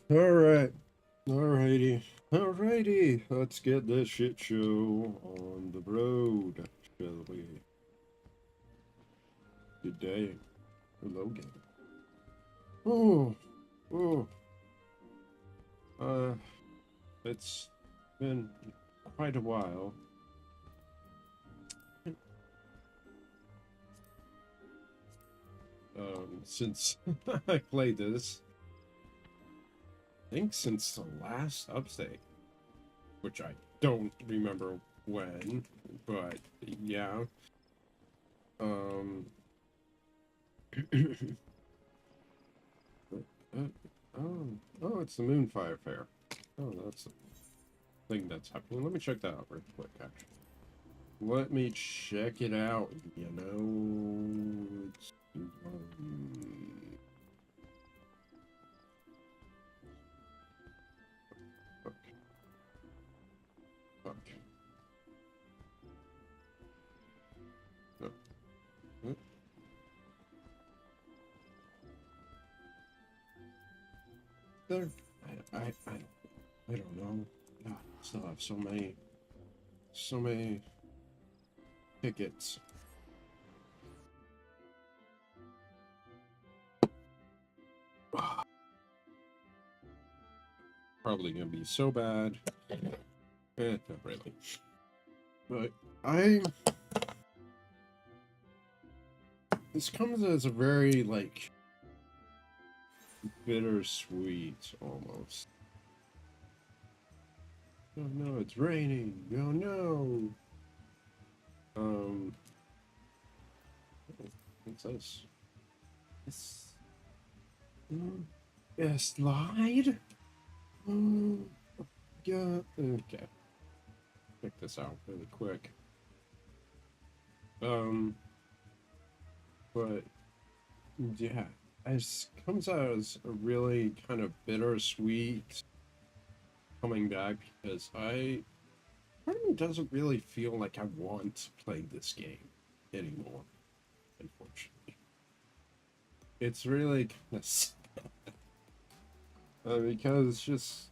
Alright. Alrighty. Let's get this shit show on the road, shall we? Good day. Hello, game. Oh, oh. Uh, it's been quite a while. Since I played this. I think since the last update, which I don't remember when, but yeah. Um, oh, oh, it's the Moonfire Fair. Oh, that's the thing that's happening. Let me check that out real quick, actually. Let me check it out, you know. It's, fuck, fuck. No. There. I don't know. God, I still have so many tickets. Probably gonna be so bad. Not really. But this comes as a very, like, bittersweet, almost. Oh no, it's raining. Oh no. Um, what's this? It's, a slide? Oh, yeah. Okay. Check this out really quick. But yeah, it comes out as a really kind of bittersweet coming back because part of me doesn't really feel like I want to play this game anymore, unfortunately. It's really kind of sad, because it's just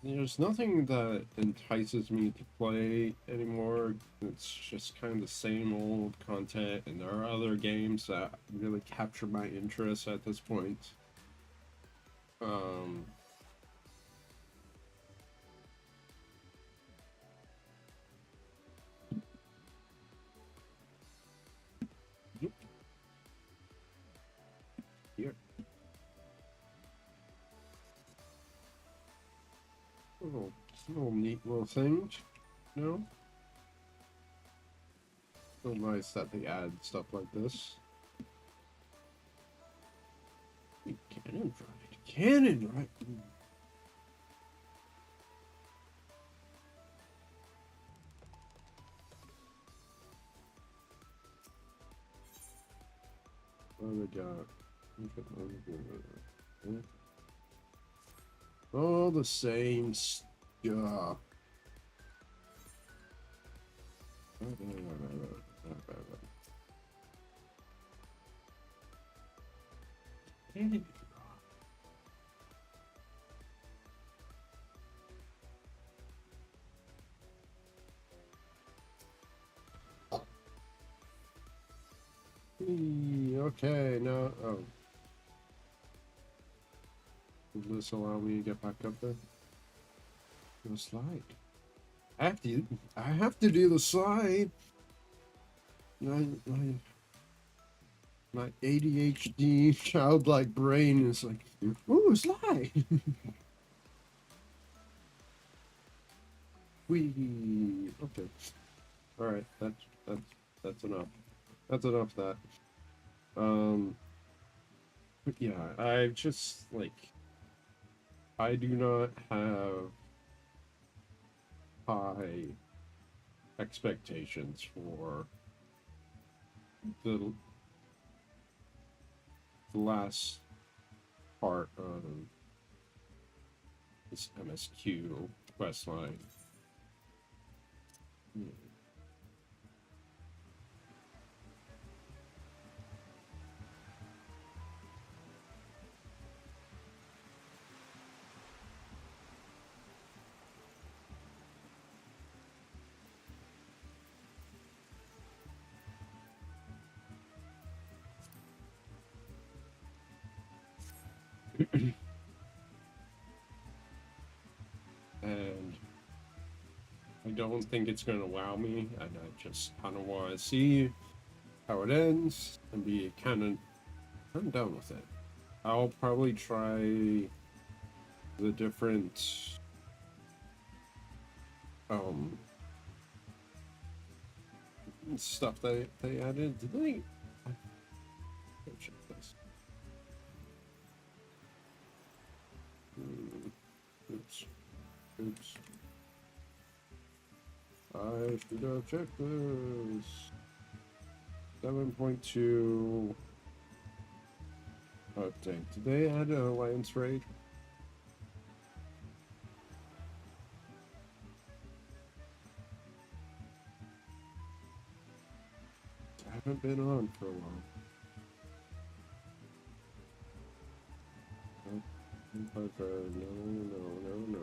there's nothing that entices me to play anymore. It's just kind of the same old content, and there are other games that really capture my interest at this point. Um, here. Little neat little things, you know? So nice that they add stuff like this. Cannon ride. Cannon ride. What do we got? All the same stuff. Cannon. Okay, now, oh. Will this allow me to get back up there? No slide. I have to do the slide. My ADHD childlike brain is like, ooh, slide. We okay. All right, that's enough. That's enough of that. But yeah, I just like I do not have high expectations for the last part of this MSQ quest line. And I don't think it's going to wow me, and I just kind of want to see how it ends and be kind of, I'm done with it. I'll probably try the different stuff that they added. Did they? Go check this. Oops. Oops. I should have checked this. 7.2 update. Did they add an alliance raid? I haven't been on for a while. No.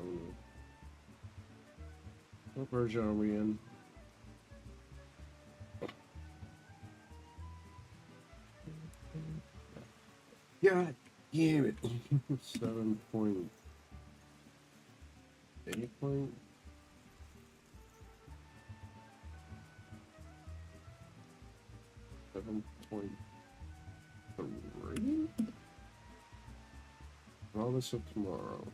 What version are we in? God damn it. 7.8 point. $7.3? Promise of tomorrow.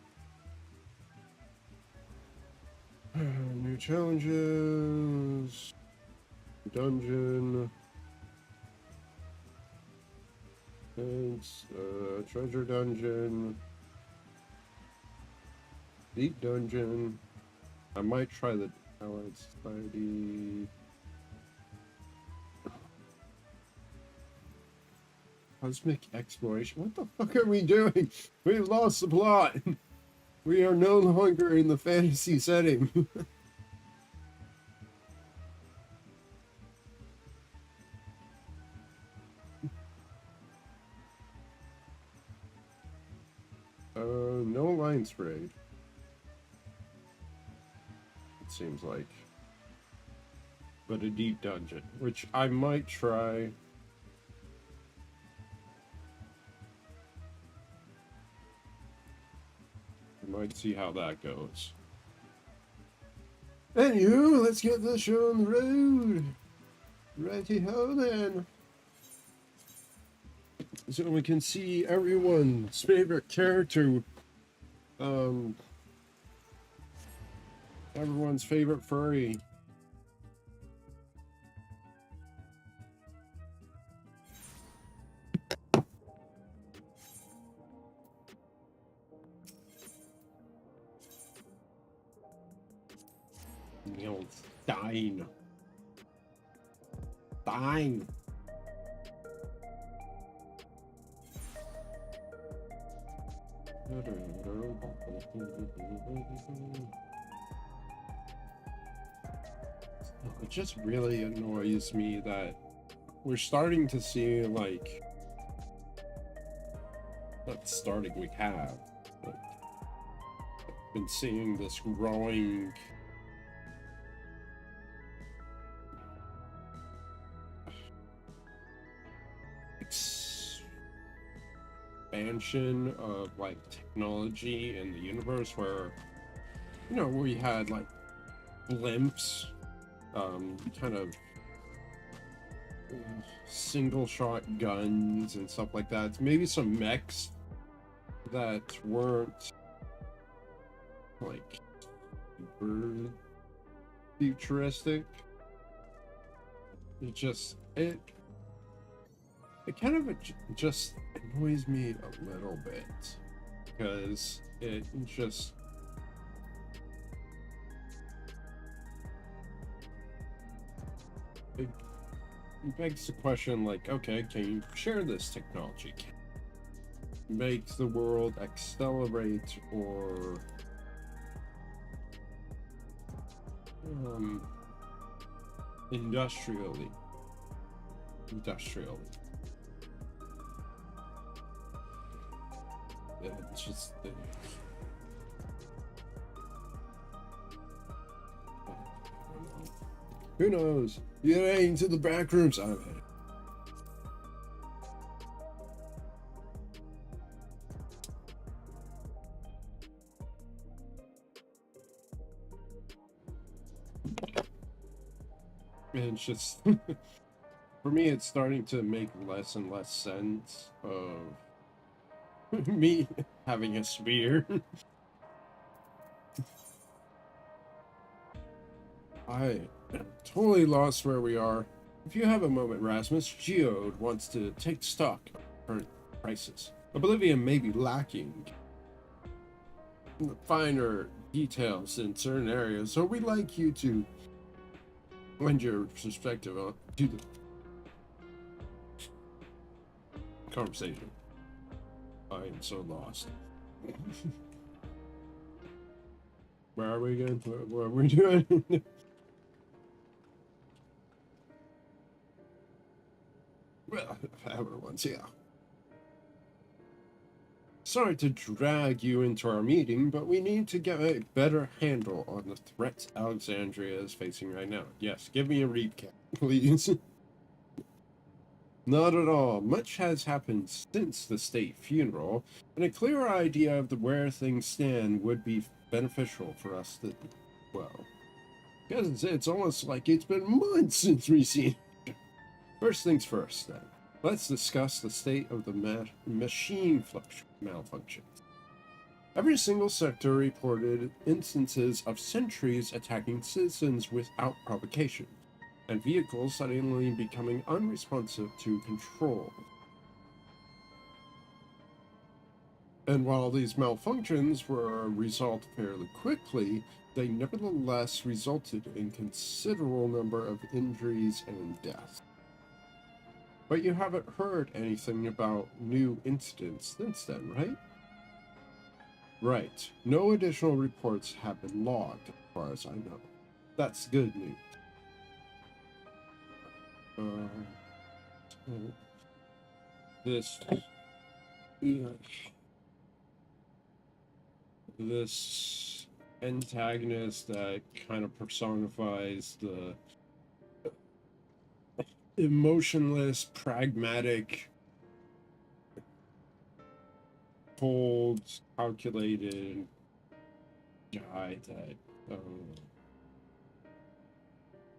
New challenges. Dungeon. Thanks. Treasure dungeon. Deep dungeon. I might try the Allied Society. Cosmic exploration. What the fuck are we doing? We've lost the plot. We are no longer in the fantasy setting. No alliance raid. It seems like. But a deep dungeon, which I might try. Might see how that goes. Anywho, let's get this show on the road. Righty-ho then. So we can see everyone's favorite character. Everyone's favorite furry. Stein. It just really annoys me that we're starting to see, like, not starting, we have, but been seeing this growing expansion of like technology in the universe, where, you know, we had like blimps, kind of single shot guns and stuff like that. Maybe some mechs that weren't like super futuristic. It kind of just annoys me a little bit, because it just it begs the question, like, okay, can you share this technology? Can it make the world accelerate or industrially. Yeah, it's just who knows? Get into the back rooms. I'm headed. And it's just, for me, it's starting to make less and less sense of me having a spear. I am totally lost where we are. If you have a moment, Rasmus, Geode wants to take stock of current prices. Oblivion may be lacking finer details in certain areas, so we'd like you to lend your perspective to the conversation. I am so lost. Where are we again? What are we doing? Well, everyone's here. Sorry to drag you into our meeting, but we need to get a better handle on the threats Alexandria is facing right now. Yes, give me a recap, please. Not at all. Much has happened since the state funeral, and a clearer idea of where things stand would be beneficial for us to, well, because it's almost like it's been months since we seen. First things first, then. Let's discuss the state of the machine malfunctions. Every single sector reported instances of sentries attacking citizens without provocation, and vehicles suddenly becoming unresponsive to control. And while these malfunctions were resolved fairly quickly, they nevertheless resulted in considerable number of injuries and deaths. But you haven't heard anything about new incidents since then, right? Right. No additional reports have been logged, as far as I know. That's good news. This antagonist that kind of personifies the emotionless, pragmatic, cold, calculated guy that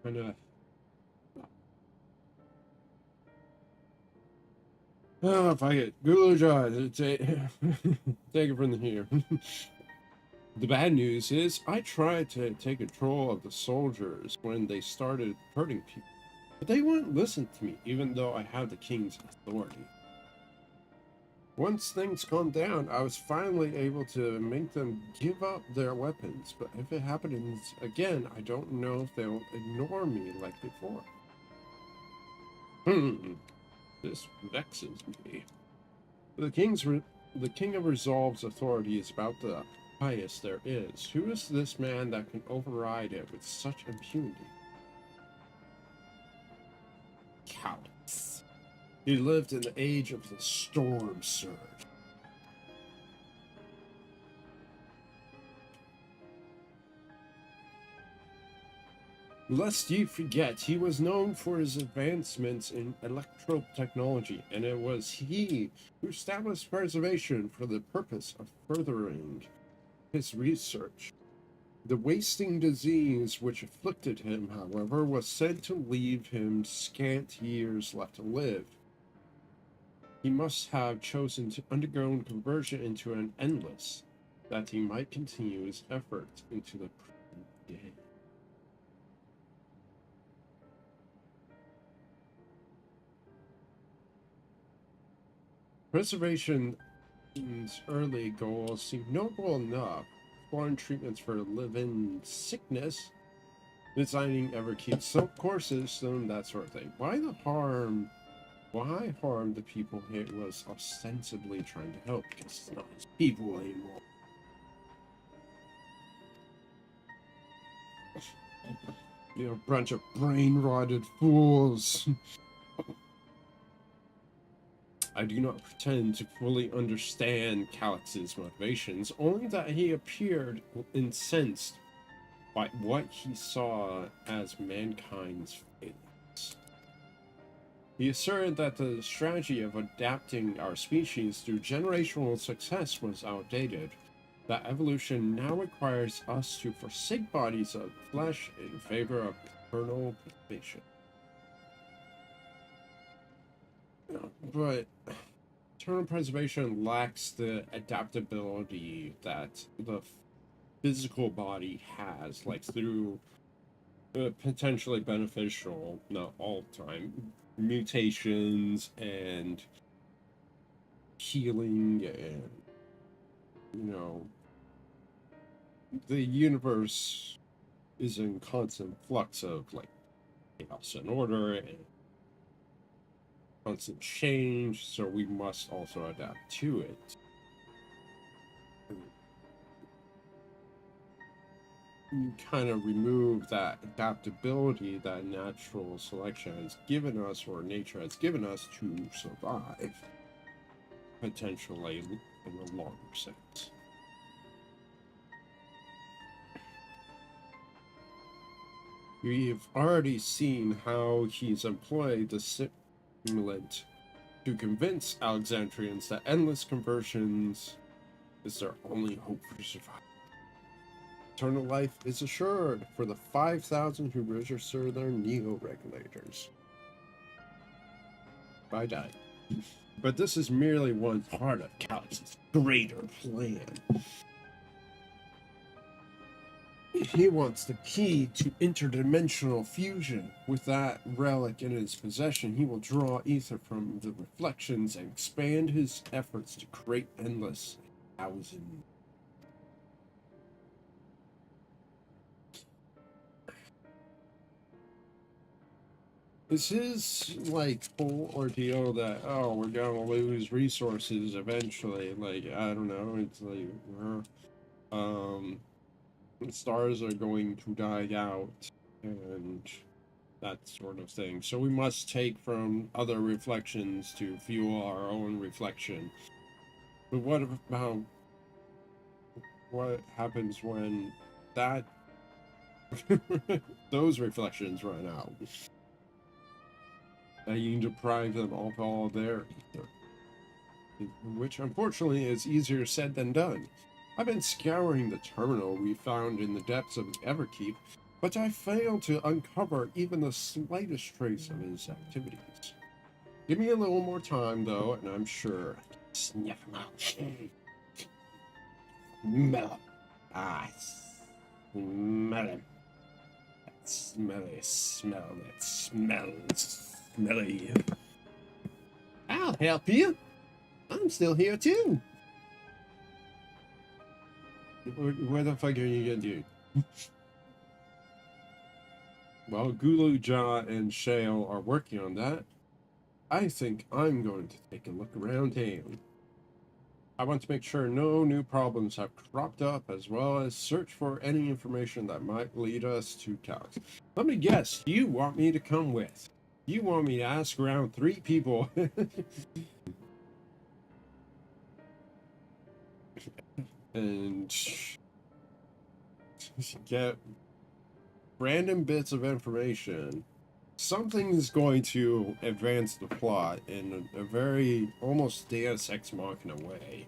kind of if I get Google Drive, take it from here. The bad news is I tried to take control of the soldiers when they started hurting people, but they wouldn't listen to me, even though I have the king's authority. Once things calmed down, I was finally able to make them give up their weapons, but if it happens again, I don't know if they'll ignore me like before. This vexes me. The King of Resolve's authority is about the highest there is. Who is this man that can override it with such impunity? Callous. He lived in the age of the Storm Surge. Lest you forget, he was known for his advancements in electro technology, and it was he who established preservation for the purpose of furthering his research. The wasting disease which afflicted him, however, was said to leave him scant years left to live. He must have chosen to undergo conversion into an endless, that he might continue his efforts into the present day. Preservation's early goals seemed noble enough. Foreign treatments for live-in sickness, designing ever-keep silk core system, that sort of thing. Why harm the people he was ostensibly trying to help? Because it's not his people anymore. You're a bunch of brain-rotted fools. I do not pretend to fully understand Calix's motivations, only that he appeared incensed by what he saw as mankind's failings. He asserted that the strategy of adapting our species through generational success was outdated, that evolution now requires us to forsake bodies of flesh in favor of eternal preservation. But eternal preservation lacks the adaptability that the physical body has, like through potentially beneficial, not all the time, mutations and healing, and you know, the universe is in constant flux of like chaos and order and constant change, so we must also adapt to it. You kind of remove that adaptability that natural selection has given us, or nature has given us, to survive, potentially in a longer sense. We've already seen how he's employed the stimulant to convince Alexandrians that endless conversions is their only hope for survival. Eternal life is assured for the 5,000 who register their neo-regulators. I died. But this is merely one part of Calix's greater plan. He wants the key to interdimensional fusion. With that relic in his possession, he will draw ether from the reflections and expand his efforts to create endless thousand. This is like whole ordeal that, oh, we're gonna lose resources eventually. Like, I don't know, it's like stars are going to die out and that sort of thing. So we must take from other reflections to fuel our own reflection. But what about what happens when that those reflections run out? And you deprive them of all their ether, which unfortunately is easier said than done. I've been scouring the terminal we found in the depths of the Everkeep, but I failed to uncover even the slightest trace of his activities. Give me a little more time, though, and I'm sure I can sniff him out. Smell him. Ah, smell him. That smelly smell that smells smelly. I'll help you. I'm still here, too. Where the fuck are you gonna do? Well, Gulu, Ja, and Shale are working on that. I think I'm going to take a look around town. I want to make sure no new problems have cropped up, as well as search for any information that might lead us to Calix. Let me guess, you want me to come with. You want me to ask around 3 people. And get random bits of information. Something is going to advance the plot in a very almost Deus Ex Machina way.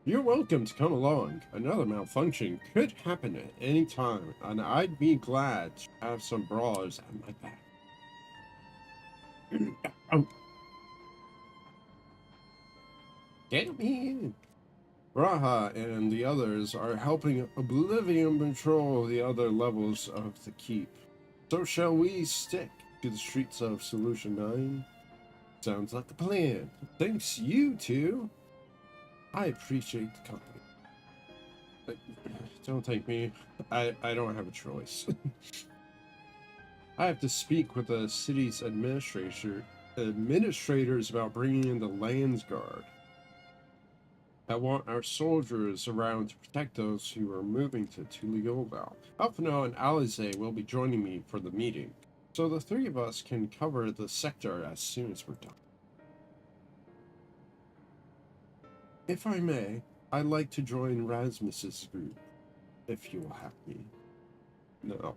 You're welcome to come along. Another malfunction could happen at any time, and I'd be glad to have some brawlers at my back. Oh. Get me in. Raha and the others are helping Oblivion patrol the other levels of the keep. So shall we stick to the streets of Solution 9? Sounds like a plan. Thanks you two. I appreciate the company. But don't take me. I don't have a choice. I have to speak with the city's administrators about bringing in the Lands Guard. I want our soldiers around to protect those who are moving to Tuliobal. Alphino and Alize will be joining me for the meeting, so the 3 of us can cover the sector as soon as we're done. If I may, I'd like to join Rasmus's group, if you will have me. No.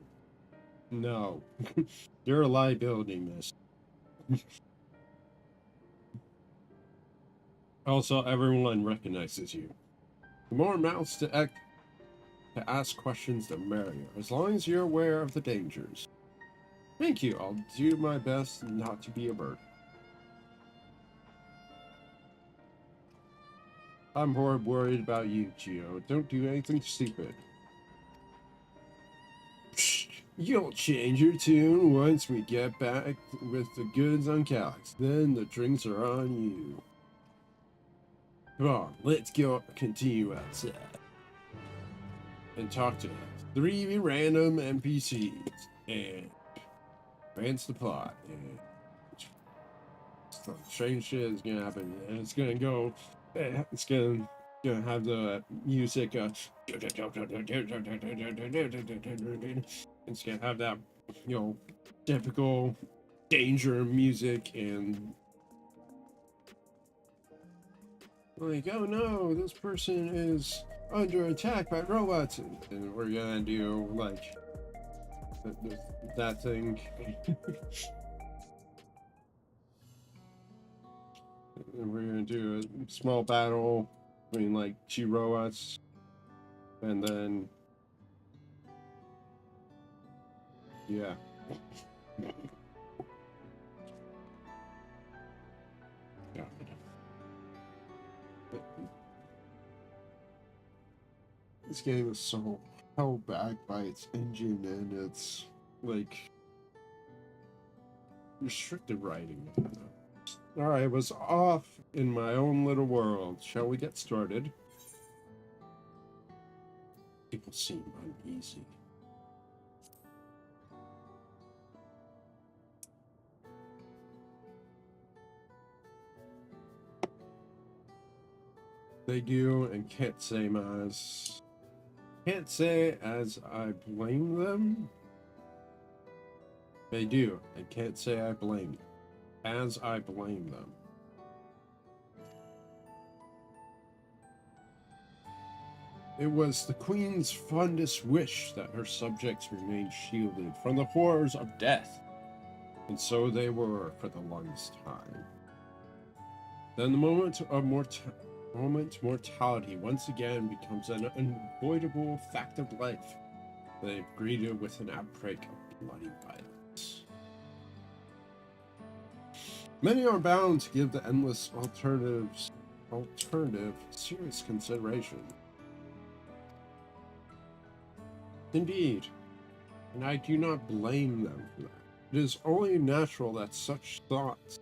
No. You're a liability, miss. Also, everyone recognizes you. The more mouths to ask questions, the merrier, as long as you're aware of the dangers. Thank you. I'll do my best not to be a bird. I'm more worried about you, Geo. Don't do anything stupid. You'll change your tune once we get back with the goods on Calyx. Then the drinks are on you. Come on, let's go continue outside and talk to 3 random NPCs and advance the plot. And some strange shit is gonna happen, and it's gonna go. It's gonna have the music. It's gonna have that, typical danger music, and like, oh no, this person is under attack by robots, and we're gonna do like that thing. And we're gonna do a small battle between like 2 robots, and then yeah. Yeah. This game is so held back by its engine and its like restricted writing. Alright, I was off in my own little world. Shall we get started? People seem uneasy. They do and can't say as I blame them. They do and can't say I blame them. As I blame them. It was the Queen's fondest wish that her subjects remain shielded from the horrors of death, and so they were for the longest time. Then the moment of mortality once again becomes an unavoidable fact of life. They've greeted with an outbreak of bloody violence. Many are bound to give the endless alternative serious consideration. Indeed, and I do not blame them for that. It is only natural that such thoughts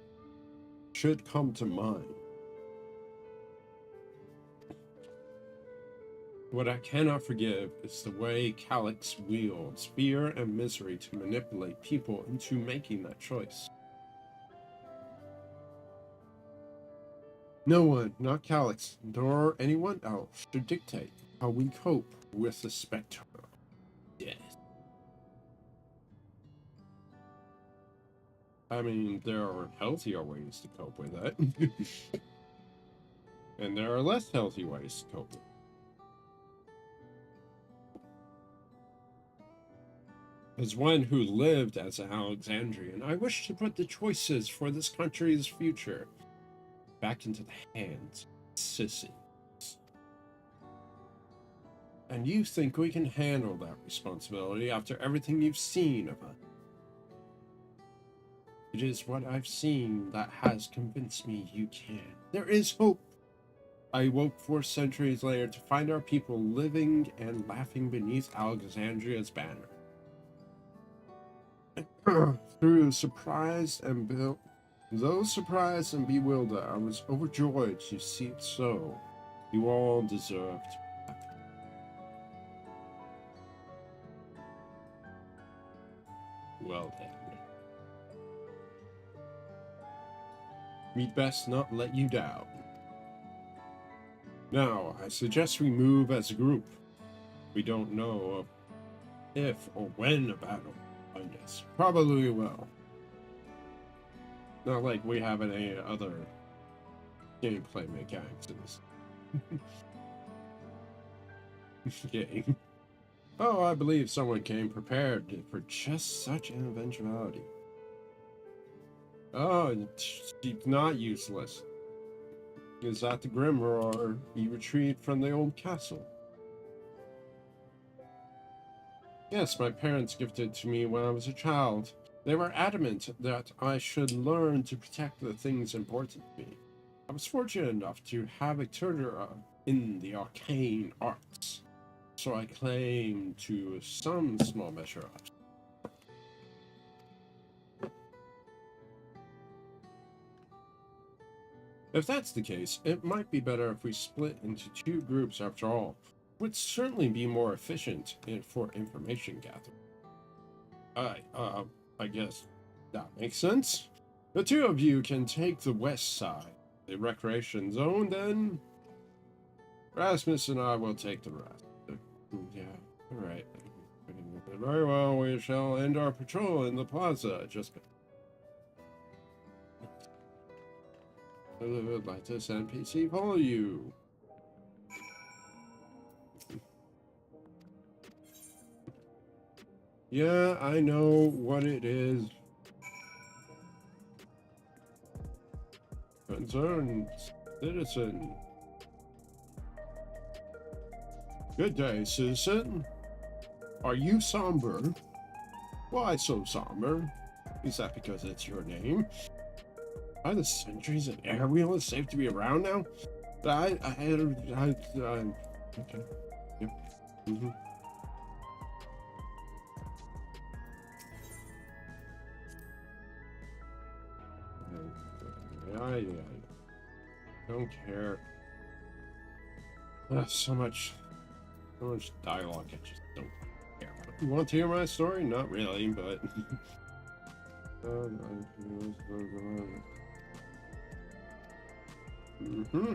should come to mind. What I cannot forgive is the way Calyx wields fear and misery to manipulate people into making that choice. No one, not Calyx, nor anyone else, should dictate how we cope with the specter of death. I mean, there are healthier ways to cope with it. And there are less healthy ways to cope with it. As one who lived as an Alexandrian, I wish to put the choices for this country's future back into the hands of sissies. And you think we can handle that responsibility after everything you've seen of us? It is what I've seen that has convinced me you can. There is hope. I woke 4 centuries later to find our people living and laughing beneath Alexandria's banner. Though surprised and bewildered, I was overjoyed to see it so. You all deserved. Well then. We'd best not let you down. Now, I suggest we move as a group. We don't know if or when a battle will find us. Probably we will. Not like we have any other gameplay mechanics. Game. Oh, I believe someone came prepared for just such an eventuality. Oh, she's not useless. Is that the Grimoire you retrieved from the old castle? Yes, my parents gifted it to me when I was a child. They were adamant that I should learn to protect the things important to me. I was fortunate enough to have a tutor in the arcane arts, so I claim to some small measure of. If that's the case, it might be better if we split into two groups after all. It would certainly be more efficient for information gathering. I guess that makes sense. The two of you can take the west side, the recreation zone, then Rasmus and I will take the rest. Yeah, alright. Very well, we shall end our patrol in the plaza. Just I would like to send PC follow you. Yeah, I know what it is. Concerned citizen. Good day, citizen. Are you somber? Why so somber? Is that because it's your name? Are the sentries and air wheel safe to be around now? Okay. Yep. Mm-hmm. I don't care. So much dialogue. I just don't care. You want to hear my story? Not really, but. Mm-hmm.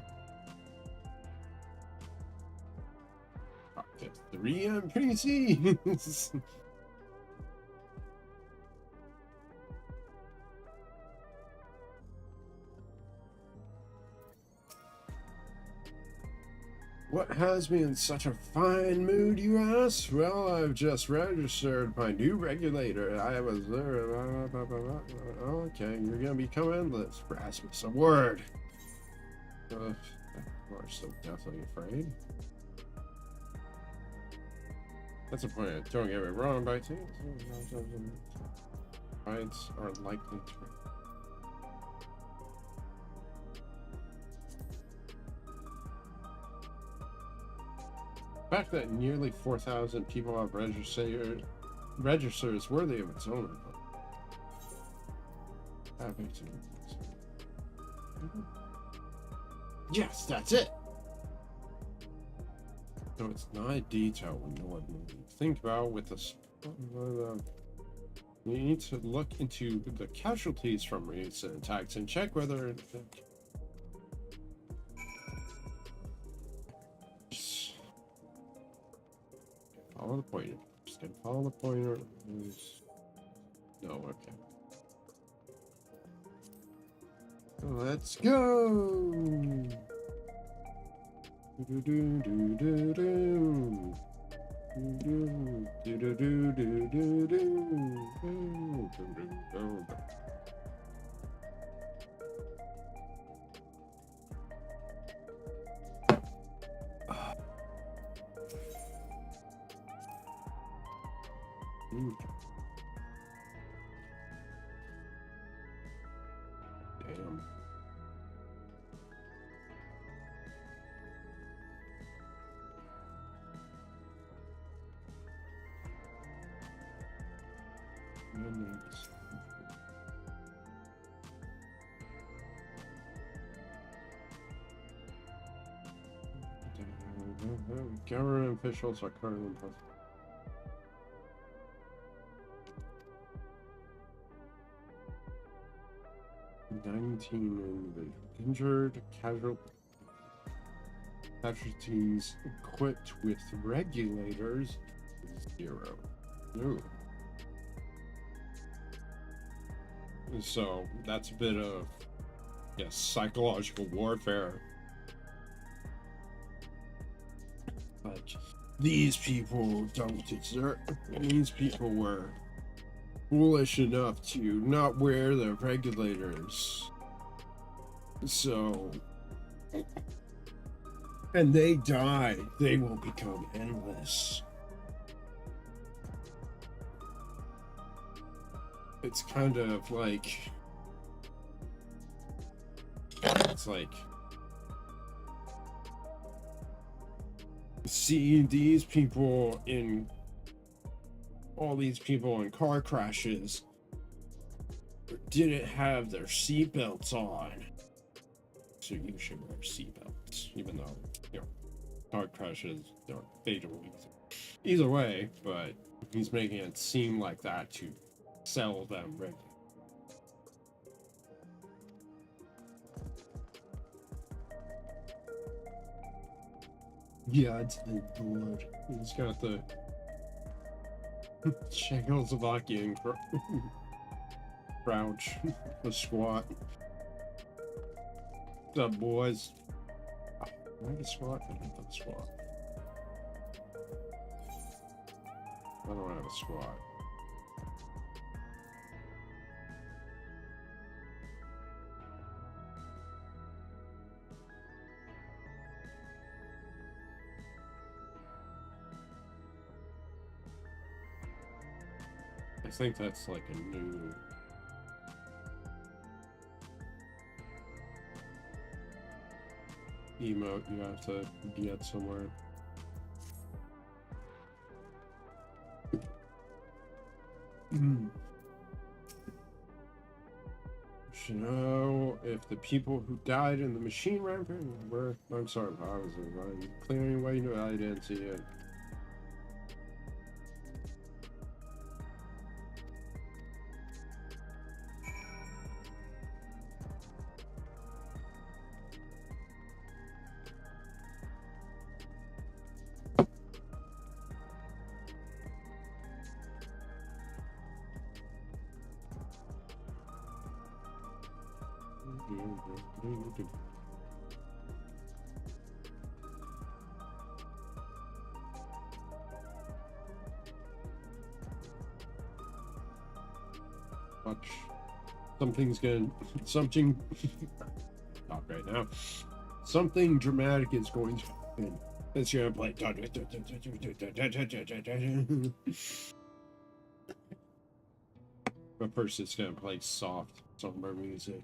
3 NPCs. What has me in such a fine mood, you ask? Well, I've just registered my new regulator. I was there. Okay, you're gonna become endless. Rasmus, a word. You are so deathly afraid. That's a point. Don't get me wrong, but fights are likely to. The fact that nearly 4,000 people have registered is worthy of its own. Yes, that's it. So it's not a detail we know what we think about with this. We need to look into the casualties from recent attacks and check whether. Follow the pointer. Just gonna follow the pointer. No, okay. Let's go. Do do do do do. Do do do do do do do. Damn. Government officials are currently in place. Injured, casualties equipped with regulators, 0. Ooh. So that's a bit of, yes, psychological warfare. Like, these people don't deserve. These people were foolish enough to not wear the regulators. So and they die, they will become endless. It's kind of like, it's like, see these people in, all these people in car crashes didn't have their seatbelts on, so you should wear seatbelts, even though, you know, car crashes aren't fatal either way, but he's making it seem like that to sell them regularly. Yeah, it's blood. He's got the Czechoslovakian crouch, the squat. What's up, boys? Do I have a squat? I don't have a squat. I don't have a squat. I think that's like a new emote you have to get somewhere. Should know if the people who died in the machine rampage were. I'm sorry, I was clearing away. No, I didn't see it. Watch. Something's gonna. Something. Not right now. Something dramatic is going to happen. It's gonna play. But first, it's gonna play soft, somber music.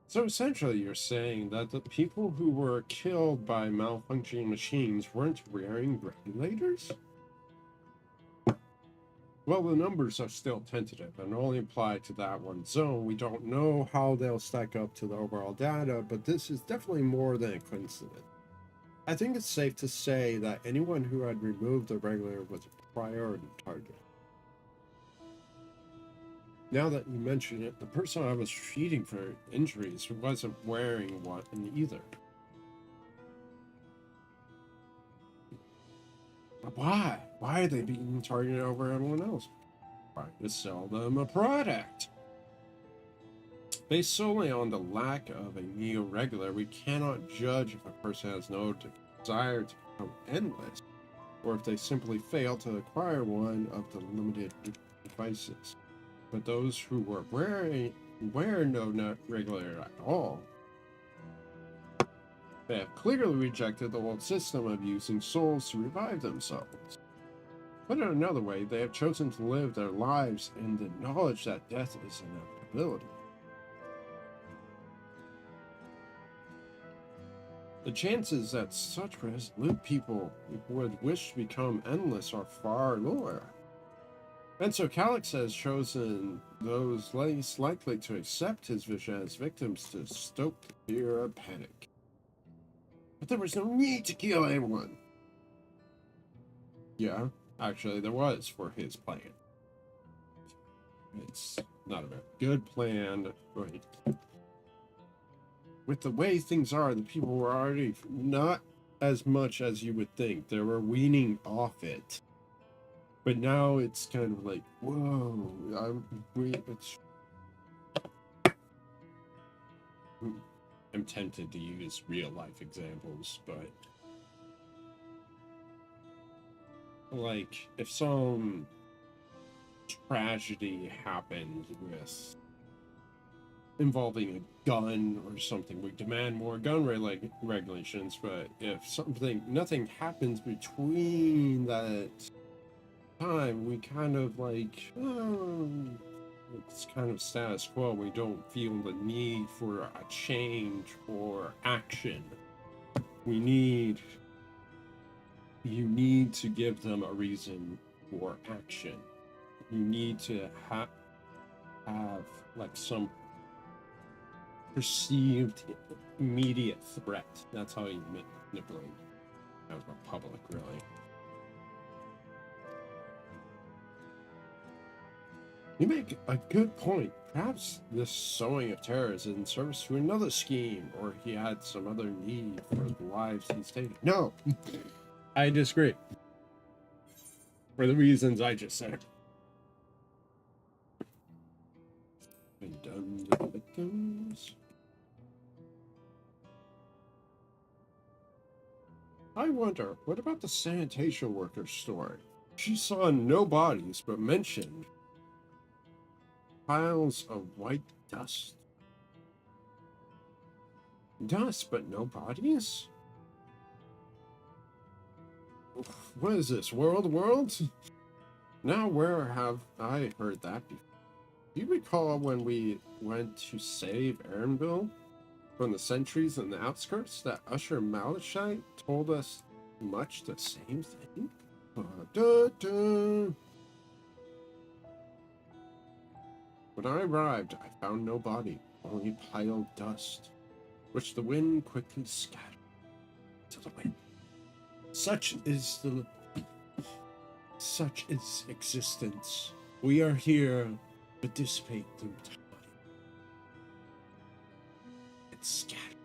So essentially, you're saying that the people who were killed by malfunctioning machines weren't wearing regulators? Well, the numbers are still tentative and only apply to that one zone. We don't know how they'll stack up to the overall data, but this is definitely more than a coincidence. I think it's safe to say that anyone who had removed the regulator was a priority target. Now that you mention it, the person I was treating for injuries wasn't wearing one either. But why? Why are they being targeted over everyone else? Trying to sell them a product. Based solely on the lack of a neo-regular, we cannot judge if a person has no desire to become endless, or if they simply fail to acquire one of the limited devices. But those who were wear no regulator at all, they have clearly rejected the old system of using souls to revive themselves. Put it another way, they have chosen to live their lives in the knowledge that death is an inevitability. The chances that such resolute people would wish to become endless are far lower. And so Calix has chosen those least likely to accept his vision as victims to stoke the fear of panic. But there was no need to kill anyone. Yeah, actually there was for his plan. It's not a very good plan, but with the way things are, the people were already not as much as you would think. They were weaning off it. But now it's kind of like, whoa, I'm tempted to use real life examples, but like if some tragedy happened with involving a gun or something, we demand more gun regulations. But if nothing happens between that time, we kind of like, it's kind of status quo. We don't feel the need for a change or action. You need to give them a reason for action. You need to have like some perceived immediate threat. That's how you manipulate the public, really. You make a good point. Perhaps this sowing of terror is in service to another scheme, or he had some other need for the lives he's taking. No, I disagree. For the reasons I just said. And done with the victims. I wonder, what about the sanitation worker's story? She saw no bodies, but mentioned piles of white dust. Dust, but no bodies? What is this, world? Now where have I heard that before? Do you recall when we went to save Aaronville from the sentries in the outskirts that Usher Malachite told us much the same thing? When I arrived, I found no body, only piled dust, which the wind quickly scattered to the wind. Such is existence. We are here to dissipate through time. It's scattered.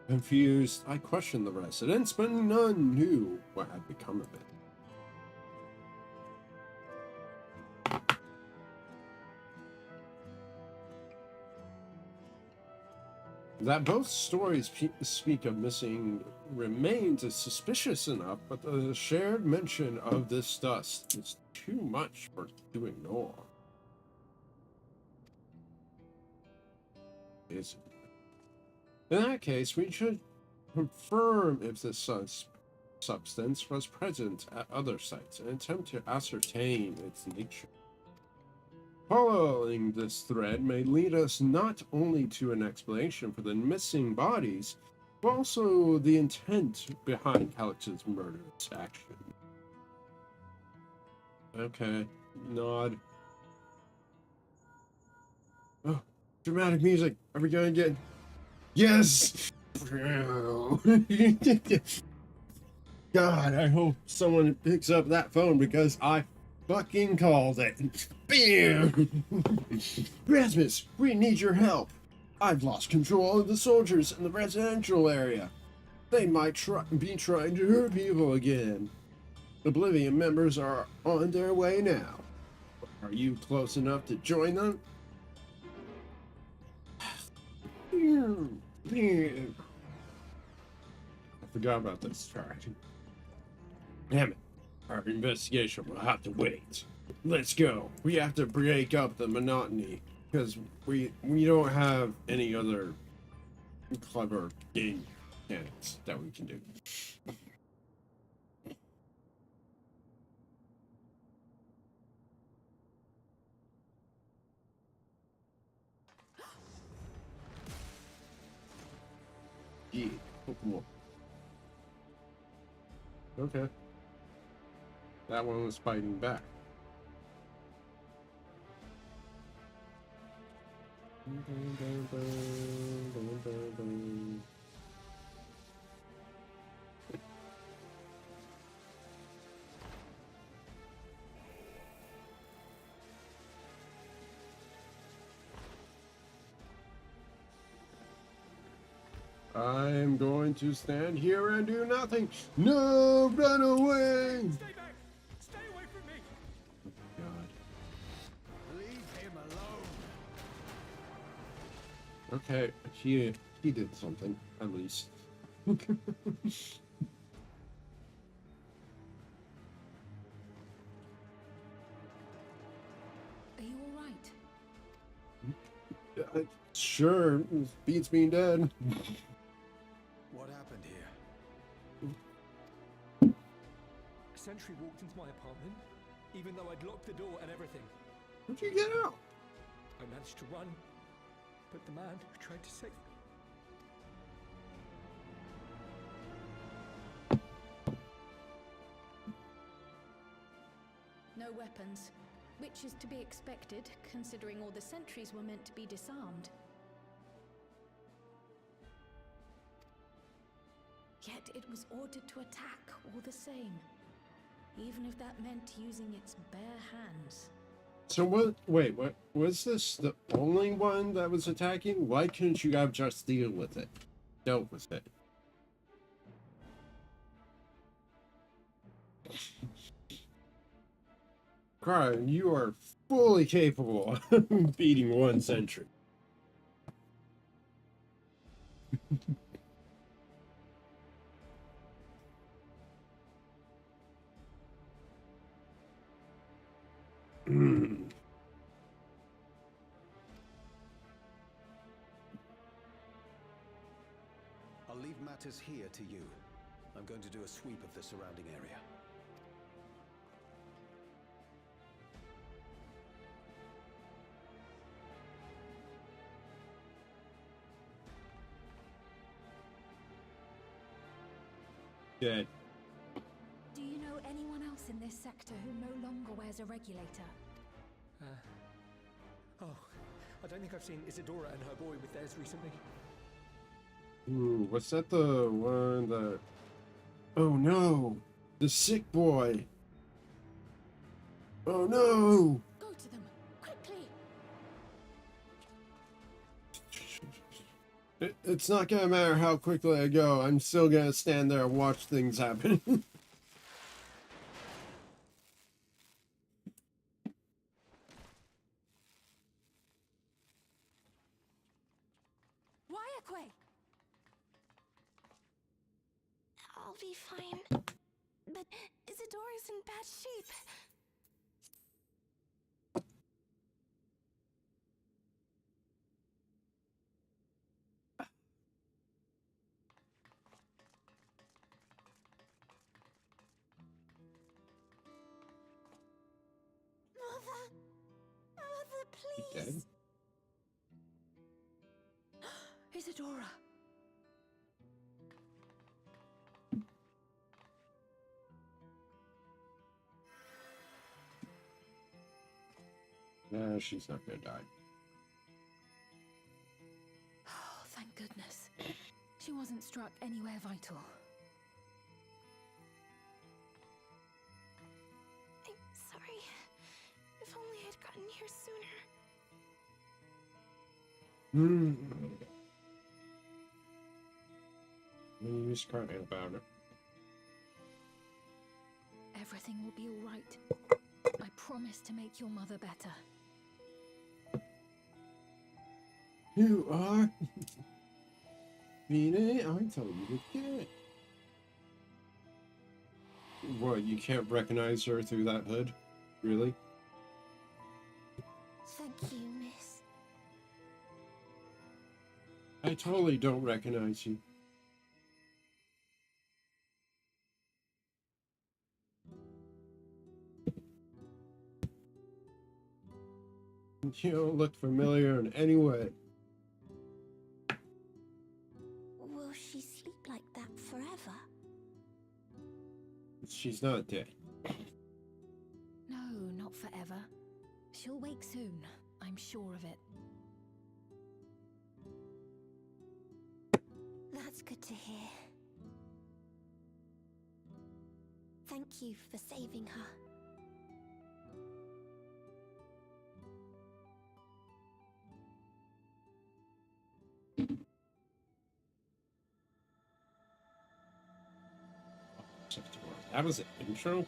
Confused, I questioned the residents, but none knew what had become of it. That both stories speak of missing remains is suspicious enough, but the shared mention of this dust is too much to ignore. Is it? In that case, we should confirm if this substance was present at other sites and attempt to ascertain its nature. Following this thread may lead us not only to an explanation for the missing bodies, but also the intent behind Calix's murderous action. Okay, nod. Oh, dramatic music. Are we going to get... Yes! God, I hope someone picks up that phone because I fucking called it. Bam! Rasmus, we need your help. I've lost control of the soldiers in the residential area. They might be trying to hurt people again. Oblivion members are on their way now. Are you close enough to join them? I forgot about this chart. Damn it. Our investigation will have to wait. Let's go. We have to break up the monotony because we don't have any other clever game mechanics that we can do. Yeah, cool. Okay. That one was fighting back. I'm going to stand here and do nothing. No, run away! Stay back! Stay away from me! God. Leave him alone. Okay, he did something, at least. Are you all right? Sure, beats being dead. What happened here? A sentry walked into my apartment, even though I'd locked the door and everything. How'd you get out? I managed to run, but the man who tried to save me. No weapons, which is to be expected, considering all the sentries were meant to be disarmed. Yet it was ordered to attack all the same, even if that meant using its bare hands. So what? Wait, what was this? The only one that was attacking? Why couldn't you have just dealt with it? Crime, you are fully capable of beating one sentry. I'll leave matters here to you. I'm going to do a sweep of the surrounding area. Dead. Do you know anyone else in this sector who no longer wears a regulator? Oh, I don't think I've seen Isadora and her boy with theirs recently. Ooh, was that the one that... Oh no! The sick boy! Oh no! Go to them, quickly! It's not gonna matter how quickly I go, I'm still gonna stand there and watch things happen. Wyaquay! I'll be fine. But Isadora's in bad shape. Mother! Mother, please! Dead? Isadora! Nah, she's not gonna die. Oh, thank goodness. She wasn't struck anywhere vital. I'm sorry. If only I'd gotten here sooner. No use crying about it. Everything will be all right. I promise to make your mother better. You are? Meanie, I told you to get. What, you can't recognize her through that hood? Really? Thank you, miss. I totally don't recognize you. You don't look familiar in any way. Will she sleep like that forever? She's not dead. No, not forever. She'll wake soon, I'm sure of it. That's good to hear. Thank you for saving her. That was an intro?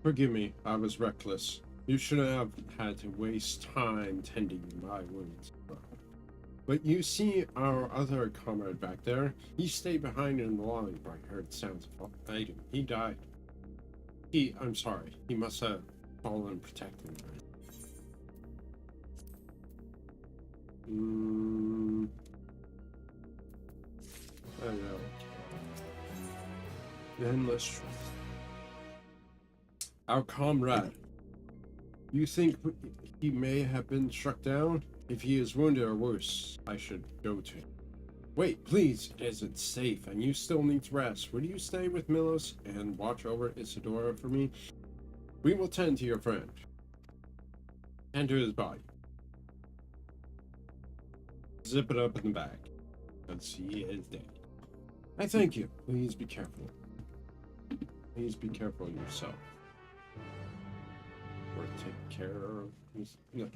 Forgive me, I was reckless. You shouldn't have had to waste time tending my wounds. But you see our other comrade back there? He stayed behind in the line where I heard sounds of fighting. He died. I'm sorry. He must have fallen protecting me. I know. Then let's try. Our comrade. You think he may have been struck down? If he is wounded or worse, I should go to him. Wait, please, it isn't safe, and you still need to rest. Would you stay with Milos and watch over Isadora for me? We will tend to your friend. And to his body. Zip it up in the bag. Because he is dead. I thank you. Please be careful. Please be careful yourself. Or take care of his... No.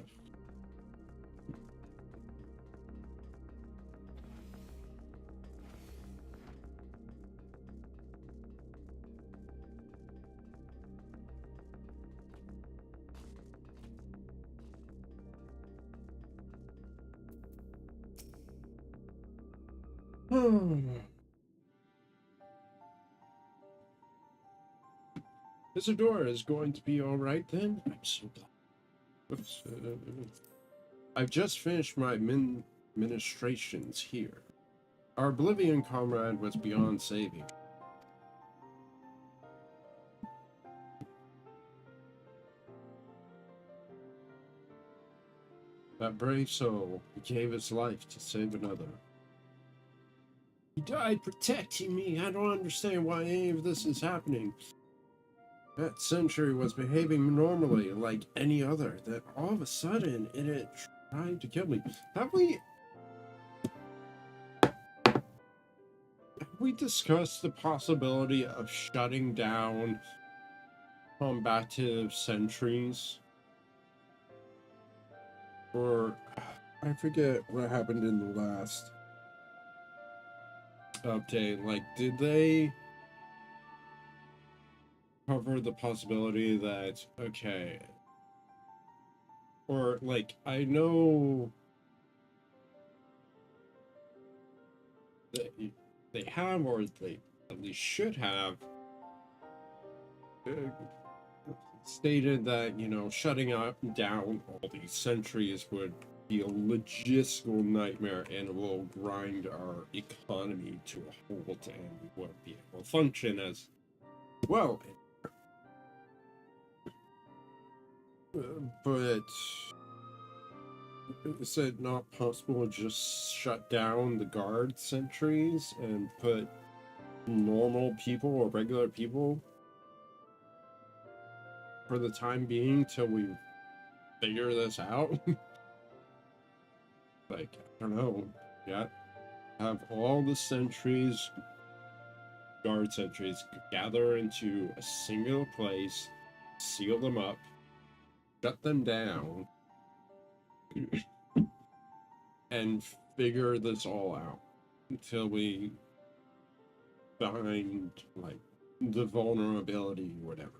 Isadora is going to be alright then? I'm so glad. Oops. I've just finished my ministrations here. Our Oblivion comrade was beyond saving. That brave soul gave his life to save another. He died protecting me. I don't understand why any of this is happening. That sentry was behaving normally like any other. That all of a sudden it tried to kill me. Have we discussed the possibility of shutting down combative sentries? Or I forget what happened in the last update. Like, did they cover the possibility that, okay, or like, I know that they have, or they at least should have stated that, you know, shutting down all these sentries would be a logistical nightmare and it will grind our economy to a halt and we won't be able to function as well. But is it not possible to just shut down the guard sentries and put normal people or regular people for the time being till we figure this out? Like, I don't know. Yeah, have all the sentries, guard sentries, gather into a single place, seal them up, shut them down, and figure this all out until we find, like, the vulnerability, whatever.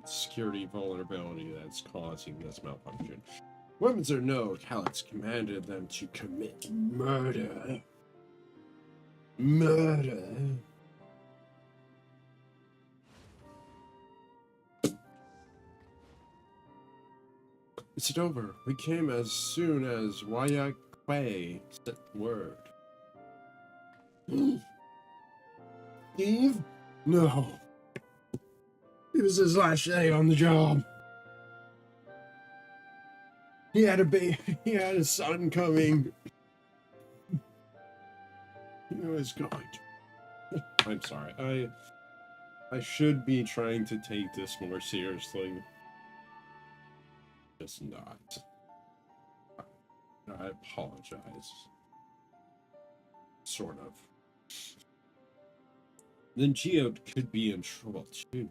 Security vulnerability that's causing this malfunction. Weapons or no, Callus commanded them to commit murder. Murder. It's over. We came as soon as Waya Quay sent word. Eve? No. It was his last day on the job. He had a baby. He had a son coming. He was going to... I'm sorry. I should be trying to take this more seriously. Just not. I apologize. Sort of. Then Geode could be in trouble too.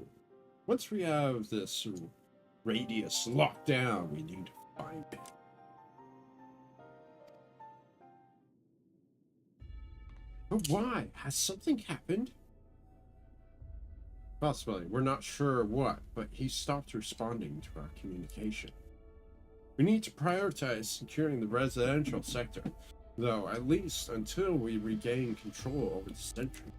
Once we have this radius locked down, we need to find it. But why? Has something happened? Possibly. We're not sure what, but he stopped responding to our communication. We need to prioritize securing the residential sector, though, at least until we regain control over the sentry.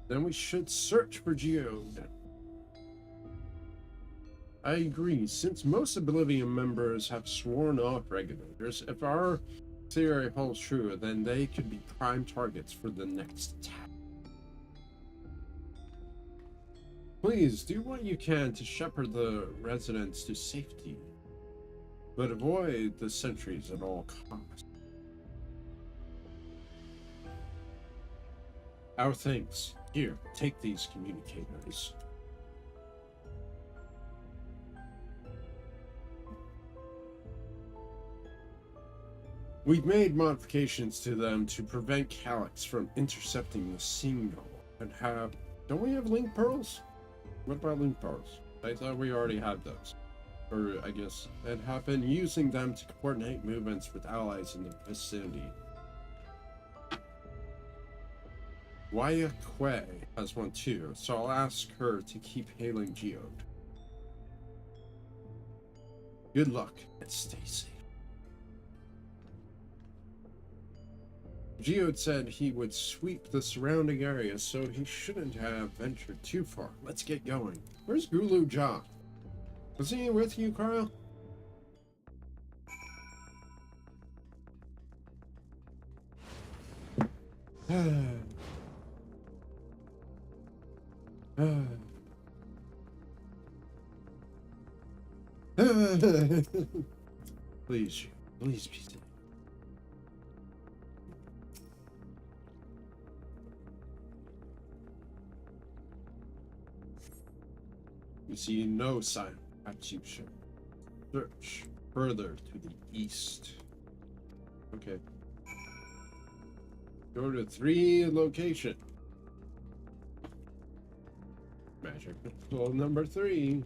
Then we should search for Geode. I agree. Since most Oblivion members have sworn off regulators, if our theory holds true, then they could be prime targets for the next attack. Please do what you can to shepherd the residents to safety, but avoid the sentries at all costs. Our thanks. Here, take these communicators. We've made modifications to them to prevent Calyx from intercepting the signal. And don't we have link pearls? What about link pearls? I thought we already had those. Or I guess, and have been using them to coordinate movements with allies in the vicinity. Waya Kwe has one too, so I'll ask her to keep hailing Geode. Good luck and stay safe. Geode said he would sweep the surrounding area, so he shouldn't have ventured too far. Let's get going. Where's Gulu Ja? Was he with you, Carl? Please be safe. You see no sign of Egyptian. Search further to the east. Okay. Go to 3 location. Magic rule number 3.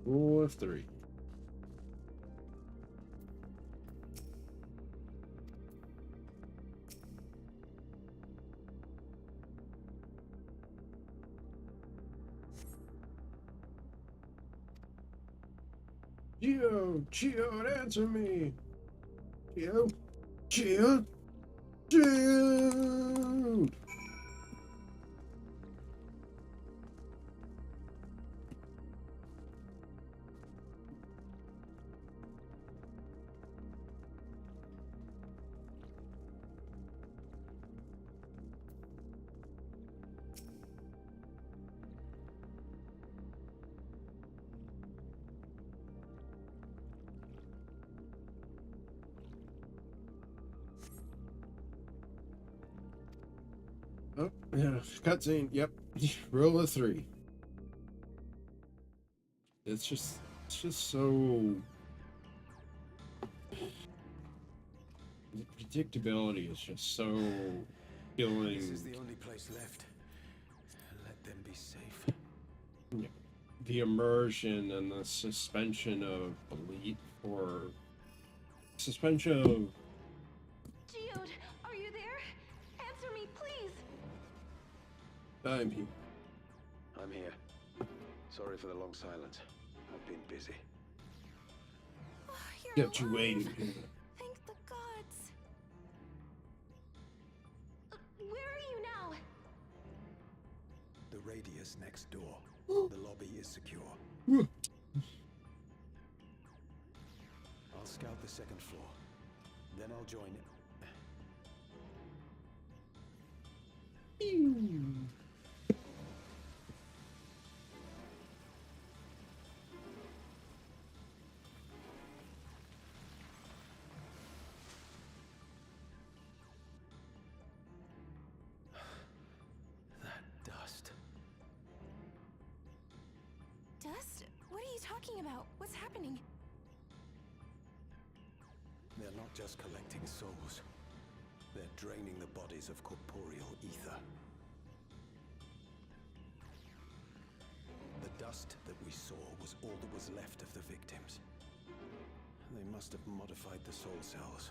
Rule of 3. Geode, answer me. Geode. Oh, yeah, cutscene. Yep, rule of 3. It's just so. The predictability is just so killing. This is the only place left. Let them be safe. Yeah. The immersion and the suspension of belief, or suspension of. Geode, are you there? Answer me, please. I'm here. I'm here. Sorry for the long silence. I've been busy. Oh, you're Kept you alive. waiting. Thank the gods. Where are you now? The radius next door. The lobby is secure. I'll scout the second floor. Then I'll join it. That dust. Dust? What are you talking about? What's happening? They're not just collecting souls. They're draining the bodies of corporeal ether. The dust that we saw was all that was left of the victims. They must have modified the soul cells.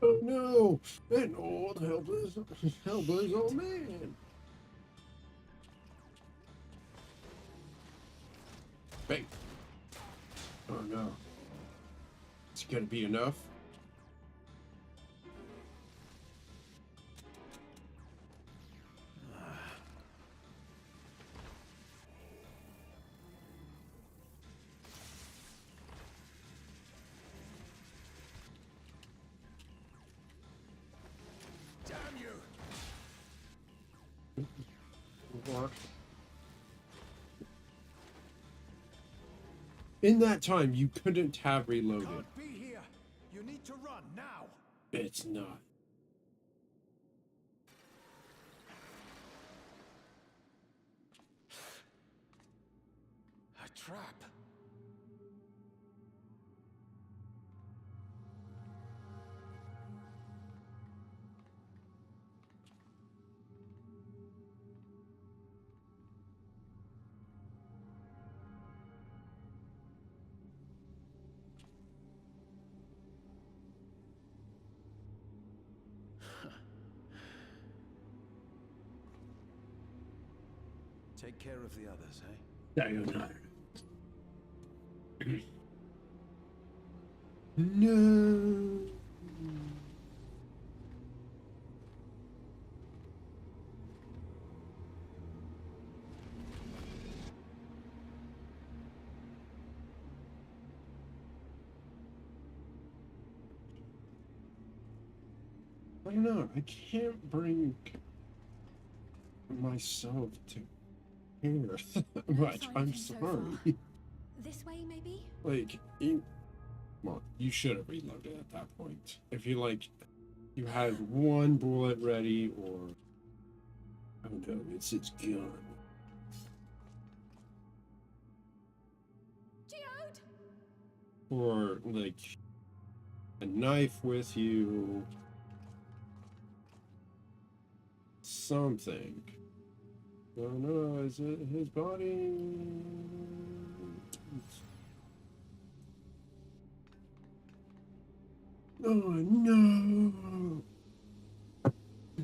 Oh no! An old helpless old man! Bang! Oh no. It's gonna be enough? Damn you! What? In that time, you couldn't have reloaded. Can't be here. You need to run now. It's not. A trap. Take care of the others, eh? Sayonara. No. I don't know. I can't bring myself to care much. I'm sorry. This way, maybe? Like, well, you should have reloaded at that point. If you you had one bullet ready, or I don't know, it's gun. Geode! Or a knife with you. Something. Oh no, is it his body? Oh no!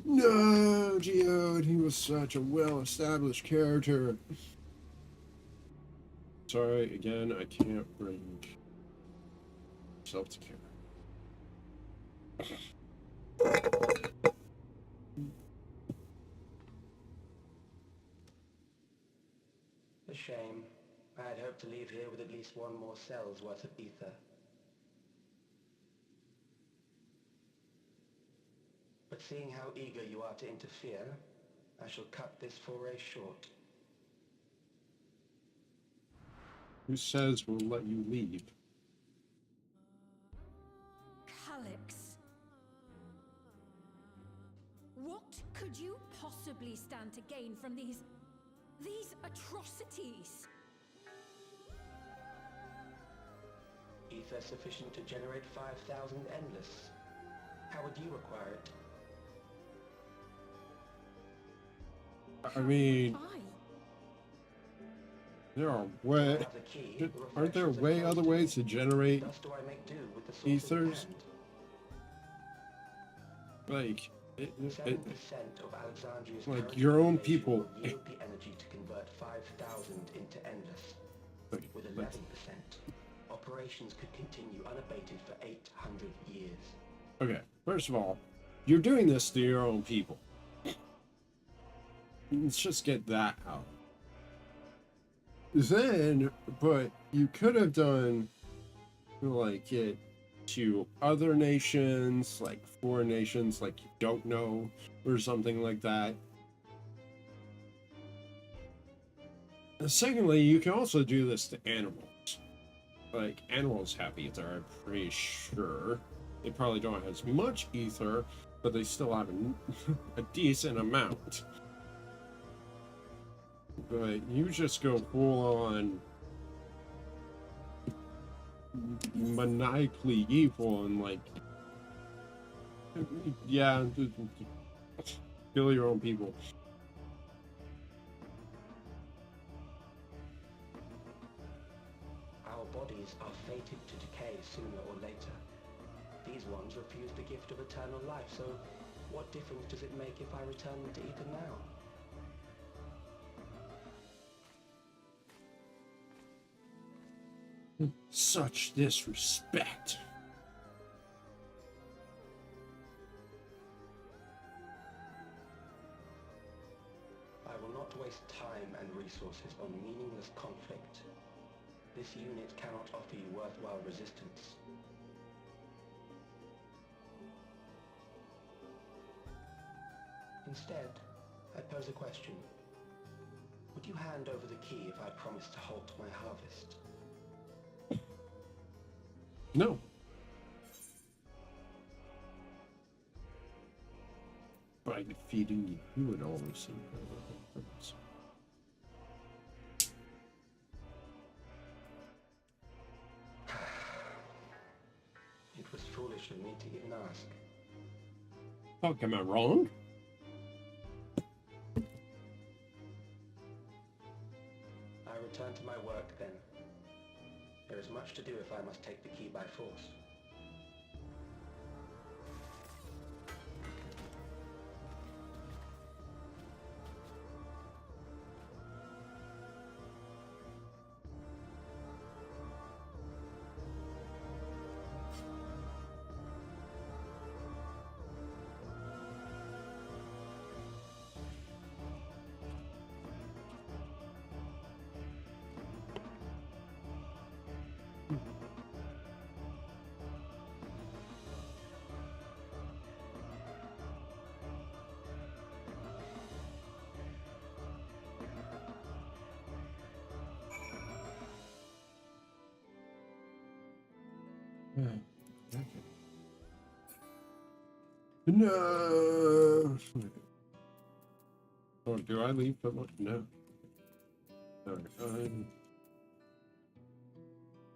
No, Geode, he was such a well-established character. Sorry, again, I can't bring myself to care. A shame. I had hoped to leave here with at least one more cell's worth of ether. But seeing how eager you are to interfere, I shall cut this foray short. Who says we'll let you leave? Calyx. What could you possibly stand to gain from these atrocities? Ether sufficient to generate 5,000 endless. How would you require it? I mean, there are aren't there other ways to generate Thus do I make do with the source ethers? at hand. Like, 7% of Alexandria's like current your own population people. will yield the energy to convert 5,000 into endless. Okay, With 11%, operations could continue unabated for 800 years. okay, first of all, you're doing this to your own people. Let's just get that out. Then, but you could have done like it to other nations, like foreign nations, like you don't know, or something like that. And secondly, you can also do this to animals. Like, animals have ether, I'm pretty sure. They probably don't have as much ether, but they still have a decent amount. But you just go full on maniacally evil and like Yeah, kill your own people. Our bodies are fated to decay sooner or later. These ones refuse the gift of eternal life, so what difference does it make if I return them to Ethan now? Such disrespect. I will not waste time and resources on meaningless conflict. This unit cannot offer you worthwhile resistance. Instead, I pose a question. Would you hand over the key if I promised to halt my harvest? No. By defeating you would always seem purpose. It was foolish of me to even ask. Fuck, am I wrong? I return to my work then. There is much to do if I must take the key by force. Okay. No. Oh, do I leave the one? No. Alright, fine.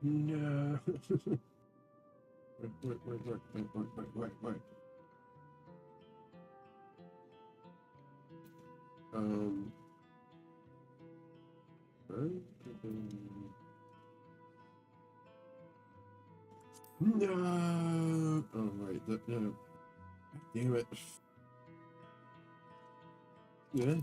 No. Wait. No. Oh wait, no. Damn it. Yeah.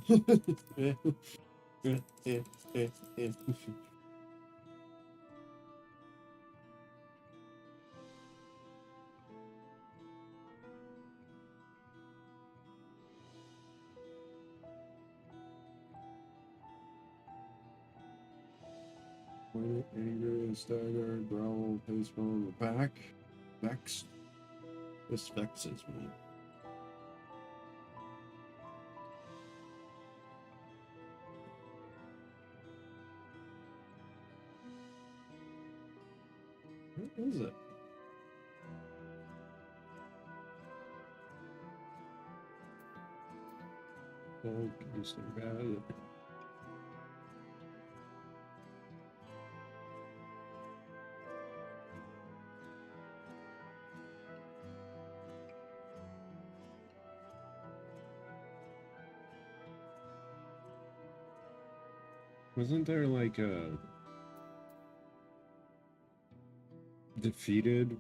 Anger, stagger, growl, pace on the back. Vex. This vexes me. What is it? Oh, can you stay bad? Wasn't there like a defeated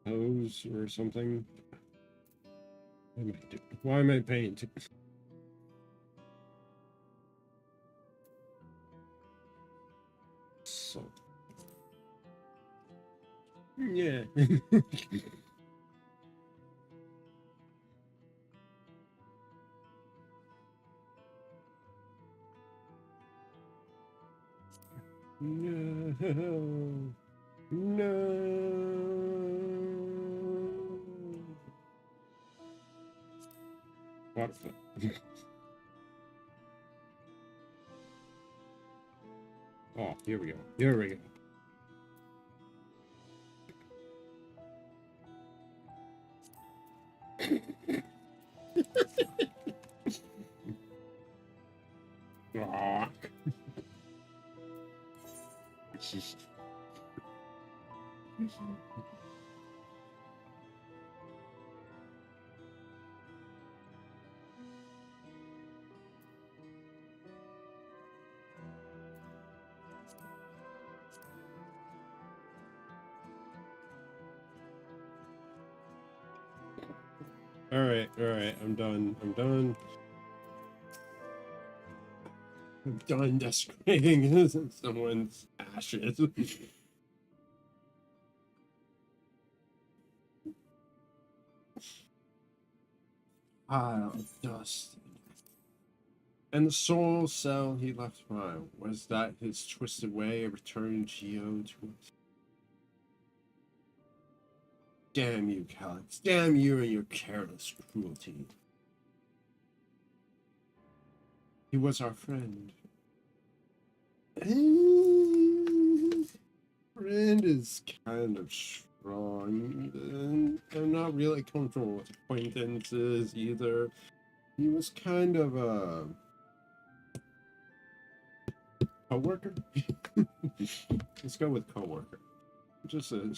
pose or something? Why am I paying attention? So yeah. No. What the? Oh, here we go. Oh. Alright, I'm done. I'm done desecrating someone's ashes. Pile of dust. And the soul cell he left behind, was that his twisted way of returning Geo to us? Damn you, Calix. Damn you and your careless cruelty. He was our friend. Friend is kind of strong. And I'm not really comfortable with acquaintances either. He was kind of a co-worker. Let's go with co-worker. Just a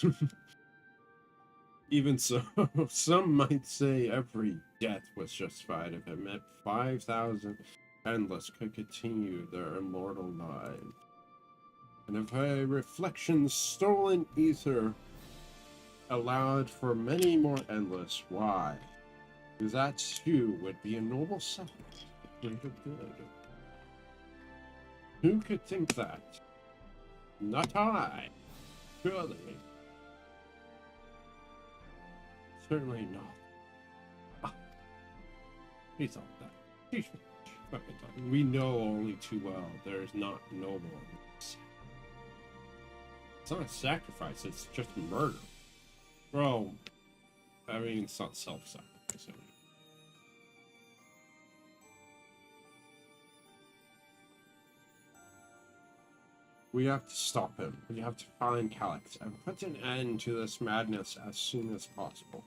even so, some might say every death was justified if it meant 5,000 endless could continue their immortal lives. And if a reflection's stolen ether allowed for many more endless, why? That too would be a noble sacrifice for greater good. Who could think that? Not I. Surely. Certainly not. He thought that. We know only too well there is not noble in this. It's not a sacrifice, it's just murder. Well, I mean, it's not self-sacrifice. We have to stop him. We have to find Calix and put an end to this madness as soon as possible.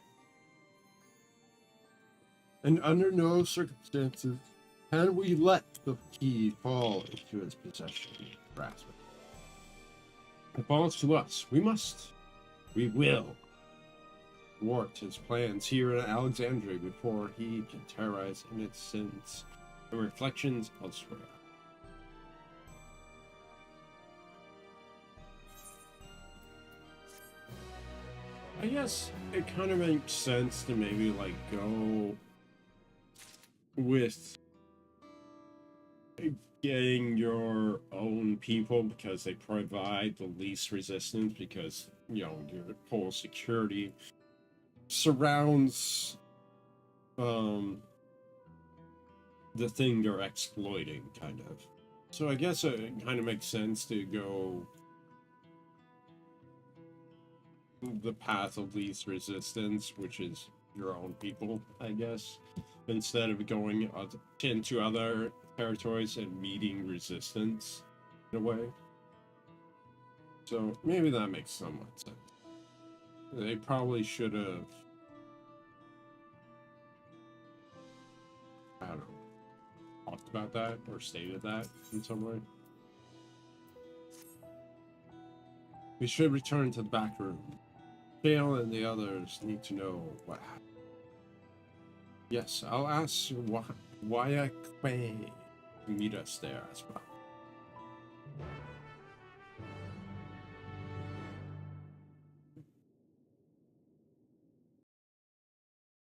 And under no circumstances can we let the key fall into his possession. Grasp it. It falls to us. We must. We will thwart his plans here in Alexandria before he can terrorize innocents and reflections elsewhere. I guess it kind of makes sense to maybe like go with getting your own people because they provide the least resistance, because you know your whole security surrounds the thing they're exploiting, kind of. So I guess it kind of makes sense to go the path of least resistance, which is your own people, I guess, instead of going into other territories and meeting resistance in a way. So maybe that makes somewhat sense. They probably should have, I don't know, talked about that or stated that in some way. We should return to the back room. Dale and the others need to know what happened. Yes, I'll ask Waya Kwei to meet us there as well.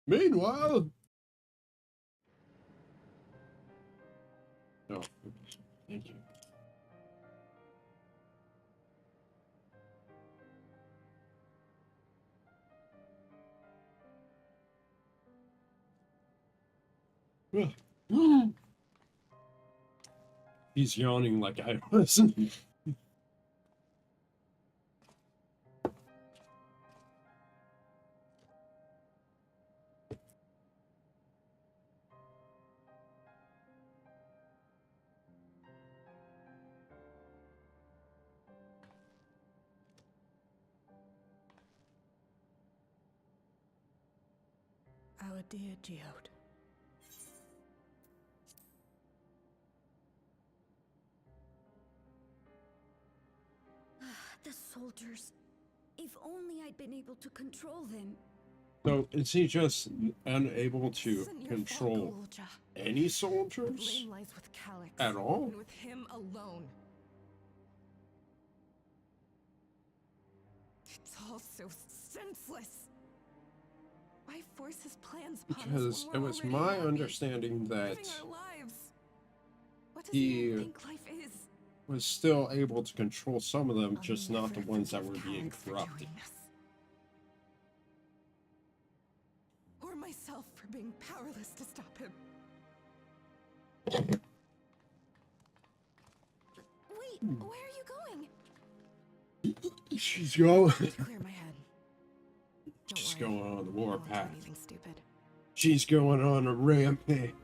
Meanwhile... Oh, thank you. He's yawning like I was. Our dear Geode. The soldiers. If only I'd been able to control them. So is he just unable to control any soldiers at all? With him alone. It's all so senseless. Why force his plans upon us Because when it we're was already my happy, understanding that living our lives? What does he he even think life is? was still able to control some of them, I'll just not the never ones that forgive were being Calix for corrupted. doing this. Or myself for being powerless to stop him. Wait, where are you going? She's going. To clear my head. Don't She's worry, going on the I war won't do path. anything stupid. She's going on a rampage.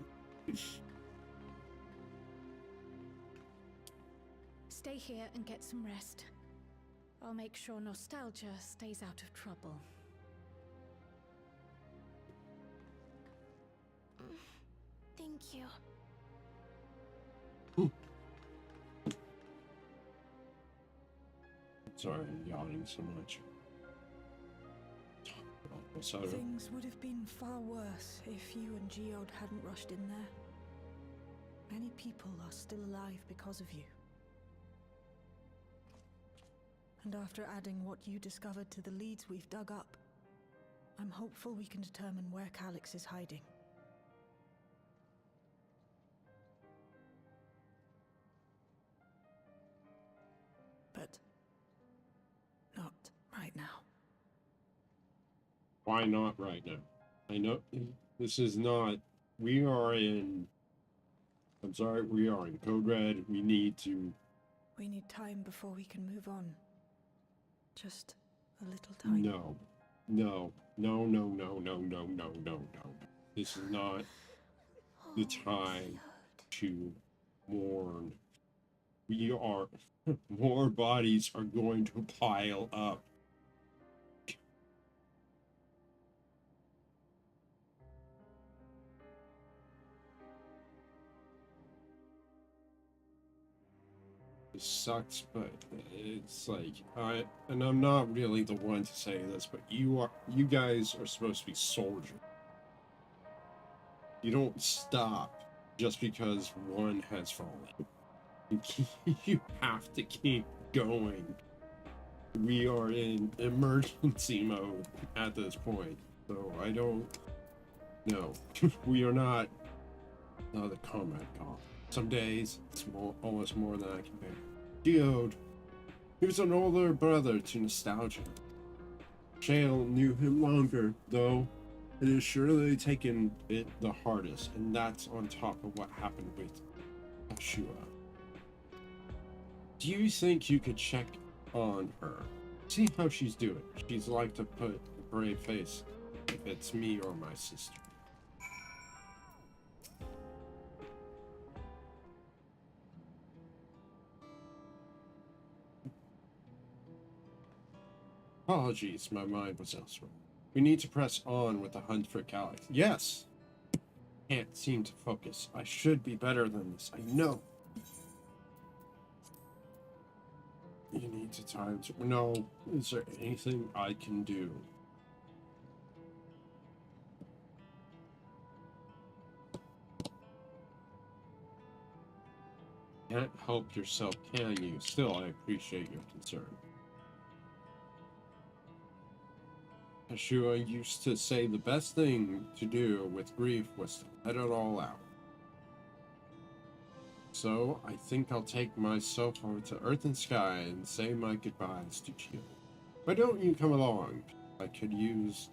Stay here and get some rest. I'll make sure nostalgia stays out of trouble. Thank you. Sorry, I'm yawning so much. So, Things would have been far worse if you and Geode hadn't rushed in there. Many people are still alive because of you. And after adding what you discovered to the leads we've dug up, I'm hopeful we can determine where Calix is hiding. But not right now. why not right now? I know this is not. We are in. I'm sorry, we are in Code Red. We need to. We need time before we can move on. Just a little time. No. No. No, no, no, no, no, no, no, no. This is not the time to mourn. We are. More bodies are going to pile up. It sucks, but it's like and I'm not really the one to say this, but you guys are supposed to be soldiers. You don't stop just because one has fallen. You have to keep going. We are in emergency mode at this point, so I don't know. We are not the combat call. Some days it's almost more than I can bear. Geode, he was an older brother to nostalgia. Shale knew him longer, though it has surely taken it the hardest, and that's on top of what happened with Ashua. Do you think you could check on her? See how she's doing. She's like to put a brave face if it's me or my sister. Apologies, my mind was elsewhere. We need to press on with the hunt for Calix. Yes! Can't seem to focus. I should be better than this. I know. You need to time to... No. Is there anything I can do? Can't help yourself, can you? Still, I appreciate your concern. Ashua used to say the best thing to do with grief was to let it all out. So, I think I'll take myself over to Earth and Sky and say my goodbyes to Jill. Why don't you come along? I could use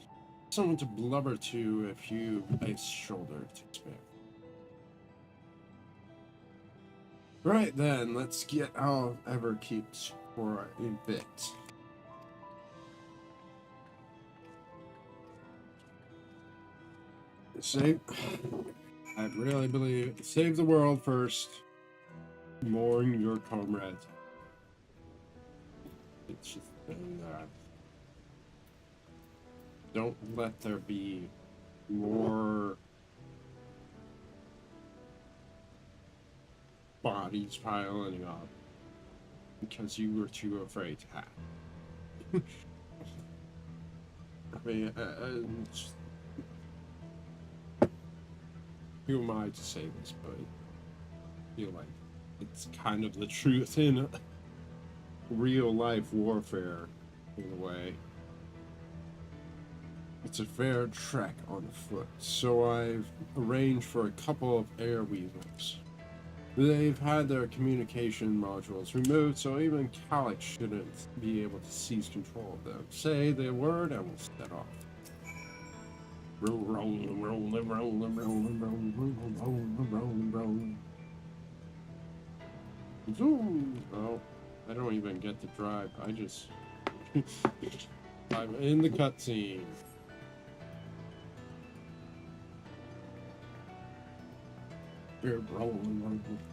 someone to blubber to if you a shoulder to spare. Right then, let's get our Everkeeps for a bit. Save. I really believe it. Save the world first. Mourn your comrades. It's just don't let there be more bodies piling up because you were too afraid to have. I mean, who am I to say this, but I feel like it's kind of the truth in real life warfare, in a way. It's a fair trek on foot, so I've arranged for a couple of air weavers. They've had their communication modules removed, so even Calyx shouldn't be able to seize control of them. Say the word and we'll set off. Zoom! Oh, I don't even get to drive. I just... I'm in the cutscene. We're rolling.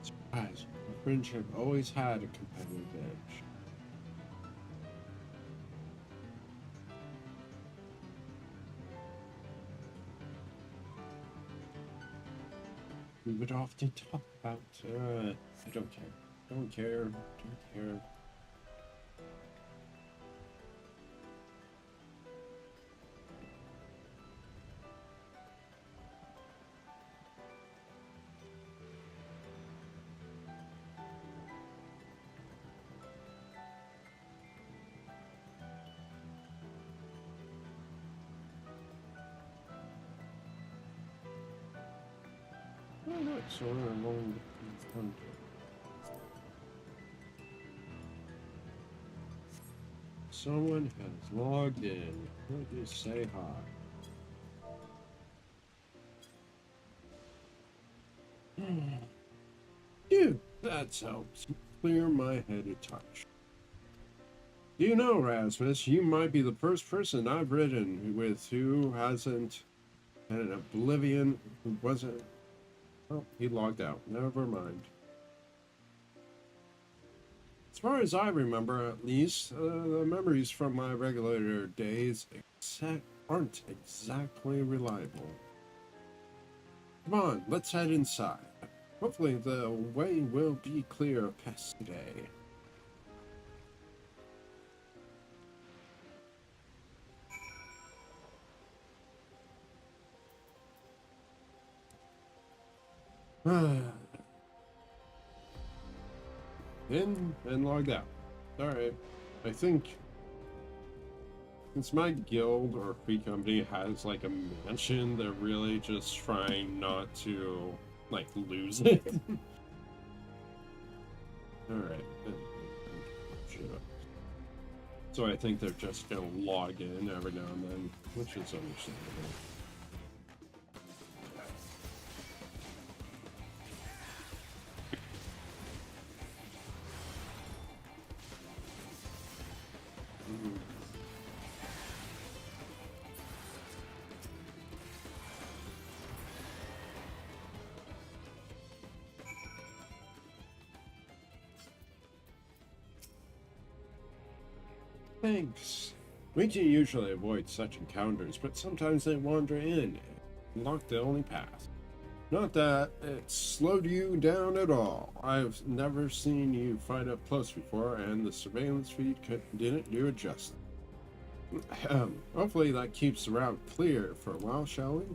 Surprise. My friendship always had a competitive edge. We would often talk about, I don't care. Don't care. Don't care. Oh, look, so we're along the country. Someone has logged in. Let me say hi. Phew, that helps clear my head a touch. Do you know, Rasmus, you might be the first person I've ridden with who hasn't had an oblivion, who wasn't... Oh, he logged out. Never mind. As far as I remember, at least, the memories from my regulator days aren't exactly reliable. Come on, let's head inside. Hopefully the way will be clear past today. In and logged out. Alright. I think since my guild or free company has like a mansion, they're really just trying not to like lose it. Alright. So I think they're just gonna log in every now and then, which is understandable. Thanks. We can usually avoid such encounters, but sometimes they wander in and block the only path. Not that it slowed you down at all. I've never seen you fight up close before, and the surveillance feed didn't do it justice. Hopefully that keeps the route clear for a while, shall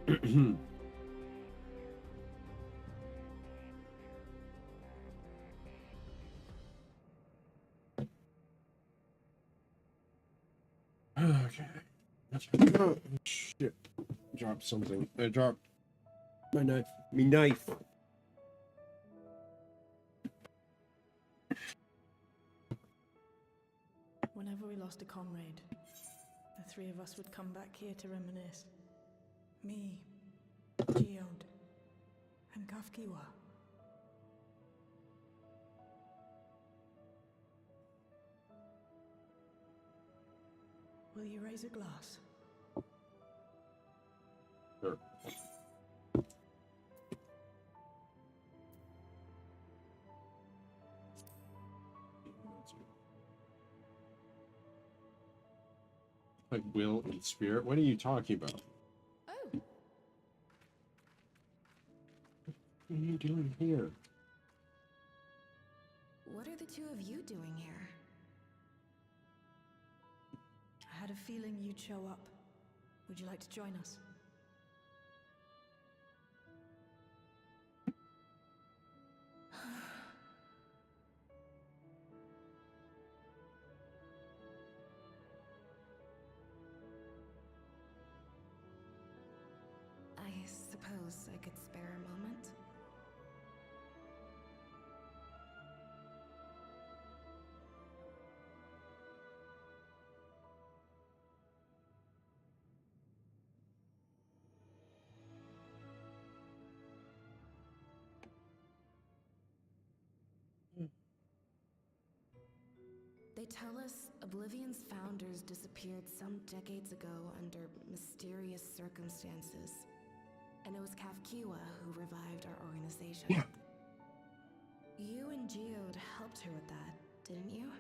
we? Okay. Oh, shit. Dropped something. I dropped my knife. Me knife. Whenever we lost a comrade, the three of us would come back here to reminisce. Me, Geode, and Kafkiwa. Will you raise a glass? Sure. Like will and spirit? What are you talking about? Oh, What are you doing here? What are the two of you doing here? I had a feeling you'd show up. Would you like to join us? I suppose I could spare a moment. They tell us Oblivion's founders disappeared some decades ago under mysterious circumstances. And it was Kafkiwa who revived our organization. Yeah. You and Geode helped her with that, didn't you?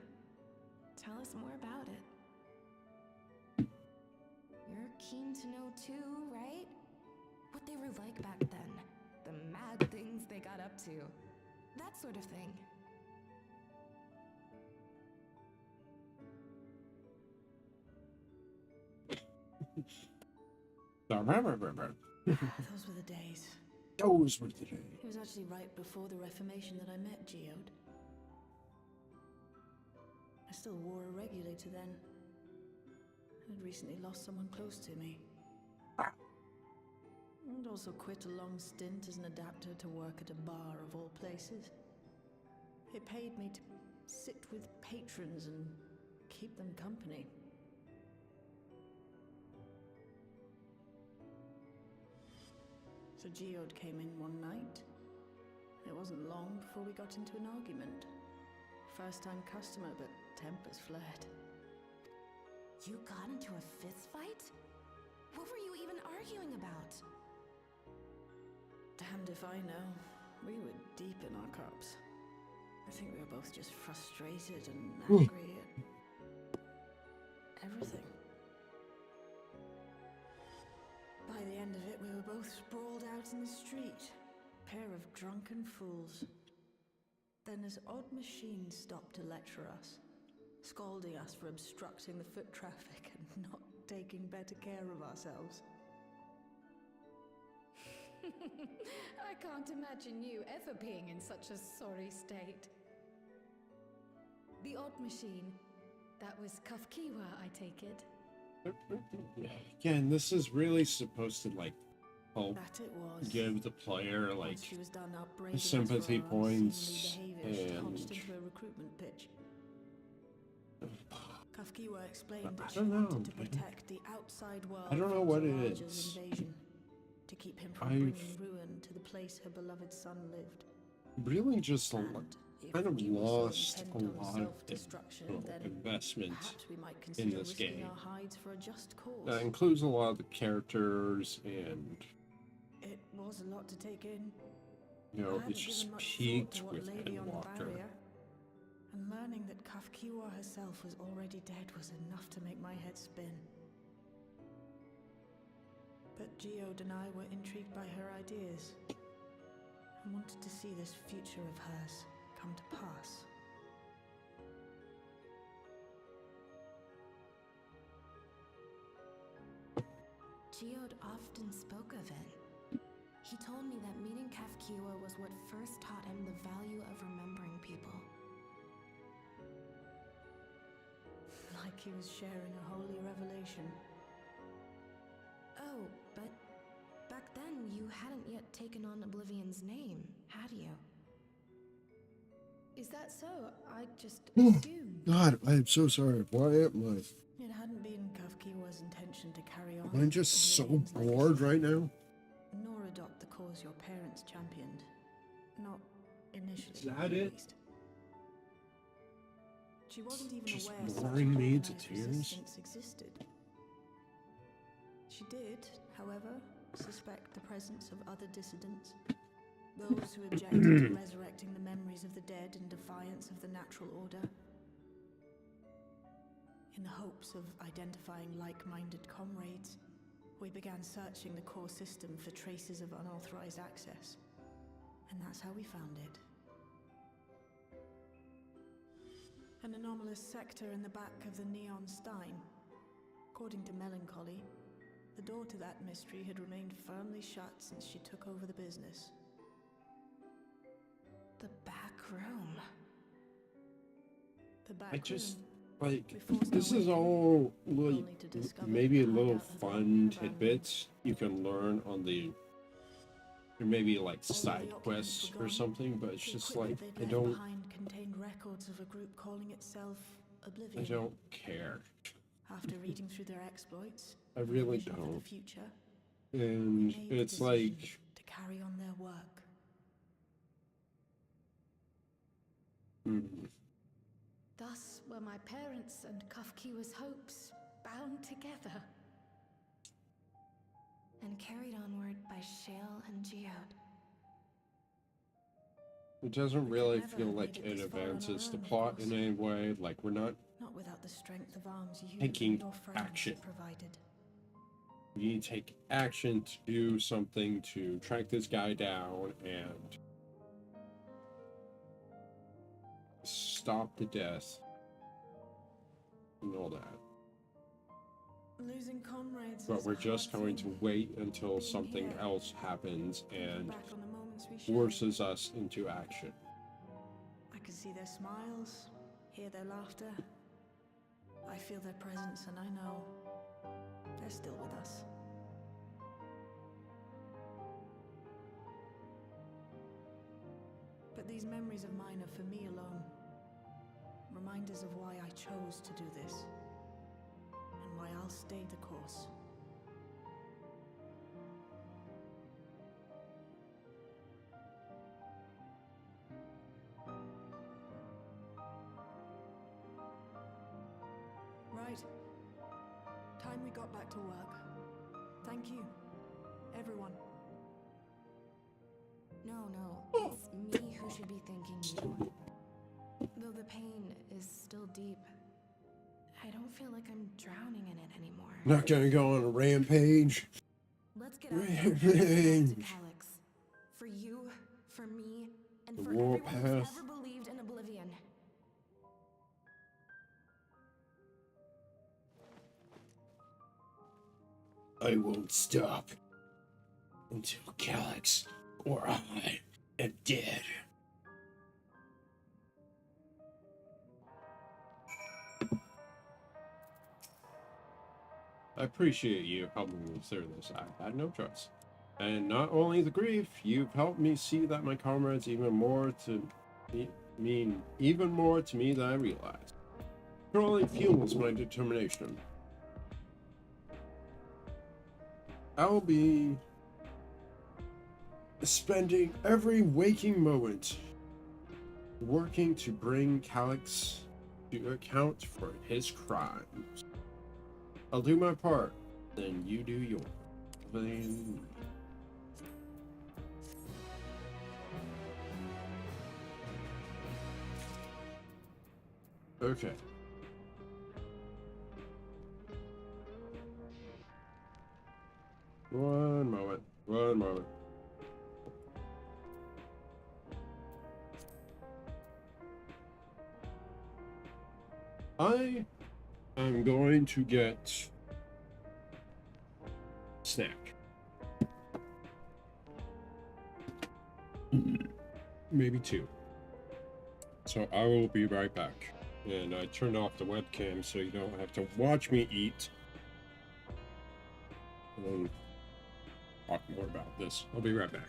Tell us more about it. You're keen to know too, right? What they were like back then. The mad things they got up to. That sort of thing. Those were the days. Those were the days. It was actually right before the Reformation that I met Geode. I still wore a regulator then. I'd recently lost someone close to me. I'd also quit a long stint as an adapter to work at a bar of all places. It paid me to sit with patrons and keep them company. So Geode came in one night. It wasn't long before we got into an argument. First-time customer, but tempers flared. You got into a fist fight? What were you even arguing about? Damned if I know. We were deep in our cups. I think we were both just frustrated and angry at everything. By the end of it, we were both sprawled out in the street. Pair of drunken fools. Then this odd machine stopped to lecture us, scolding us for obstructing the foot traffic and not taking better care of ourselves. I can't imagine you ever being in such a sorry state. The odd machine, that was Kafkiwa, I take it. Again, this is really supposed to like help That it was. give the player like Once she was done upbraiding us sympathy for our points unseemly behavior, she and launched into a recruitment pitch. Kafkiwa explained I that she don't know, wanted to man. protect the outside world I don't know from what it Zoraja's is. invasion, to keep him from I've- bringing ruin to the place her beloved son lived. really just And if kind of we were so lost a intent on lot of self-destruction, then investment. perhaps we might consider this risking game. our hides for a just cause. That includes a lot of the characters and It was a lot to take in. you I know hadn't it's just given much thought peaked to what with lay beyond the Endwalker. barrier, and learning that Kafkiwa herself was already dead was enough to make my head spin. But Geode and I were intrigued by her ideas and wanted to see this future of hers come to pass. Geode often spoke of it. He told me that meeting Kafkiwa was what first taught him the value of remembering people. Like he was sharing a holy revelation. Oh, but back then you hadn't yet taken on Oblivion's name, had you? Is that so? I just assumed. God, I'm so sorry. Why am I? It hadn't been Kafkiwa's intention to carry on. I'm just so Oblivion's bored legacy, right now. nor adopt the cause your parents championed. Not initially. Is that at it? least. She wasn't even Just aware such boring me to organized tears? resistance existed. She did, however, suspect the presence of other dissidents. Those who objected to resurrecting the memories of the dead in defiance of the natural order. In the hopes of identifying like-minded comrades, we began searching the core system for traces of unauthorized access. And that's how we found it. An anomalous sector in the back of the Neon Stein. According to Melancholy, the door to that mystery had remained firmly shut since she took over the business. The back room. The back I just, room. like, We forced this our way is in, all, like, only to discover maybe a the little hideout has long fun been tidbits you can learn on the, or maybe like All of side the occupants quests were or gone. something, but it's The just equipment like, they'd left behind contained records of a group calling itself I Oblivion. don't care. After reading through their exploits, I and really vision for the don't. future, And made the it's decision like, to carry on their work. Thus were my parents' and Kafkiwa's hopes bound together. And carried onward by Shale and Geode. it doesn't We could really never feel have like made it it this far on our advances the own, of plot course. in any way. Like, we're not Not without the strength of arms you taking and your friends action. provided. We need to take action to do something to track this guy down and stop the death and all that. Losing comrades But is we're a just hard going to thing. wait until Being something here, else happens Thinking and back on the moments we shared, forces us into action. I can see their smiles, hear their laughter. I feel their presence, and I know they're still with us. But these memories of mine are for me alone. Reminders of why I chose to do this, and why I'll stay the course. Right. Time we got back to work. Thank you, everyone. No, it's me who should be thanking you. Though the pain is still deep, I don't feel like I'm drowning in it anymore. Not gonna go on a rampage. Let's get out of here and get back to Calyx. For you, for me, and The for everyone who's warpath. ever believed in Oblivion. I won't stop until Calyx or I am dead. I appreciate you helping me through this. I had no choice. And not only the grief, you've helped me see that my comrades mean even more to me than I realized. It only fuels my determination. I'll be spending every waking moment working to bring Calyx to account for his crimes. I'll do my part, then you do yours. Then... Okay. One moment. I am going to get snack. Maybe two. So I will be right back. And I turned off the webcam so you don't have to watch me eat. And talk more about this. I'll be right back.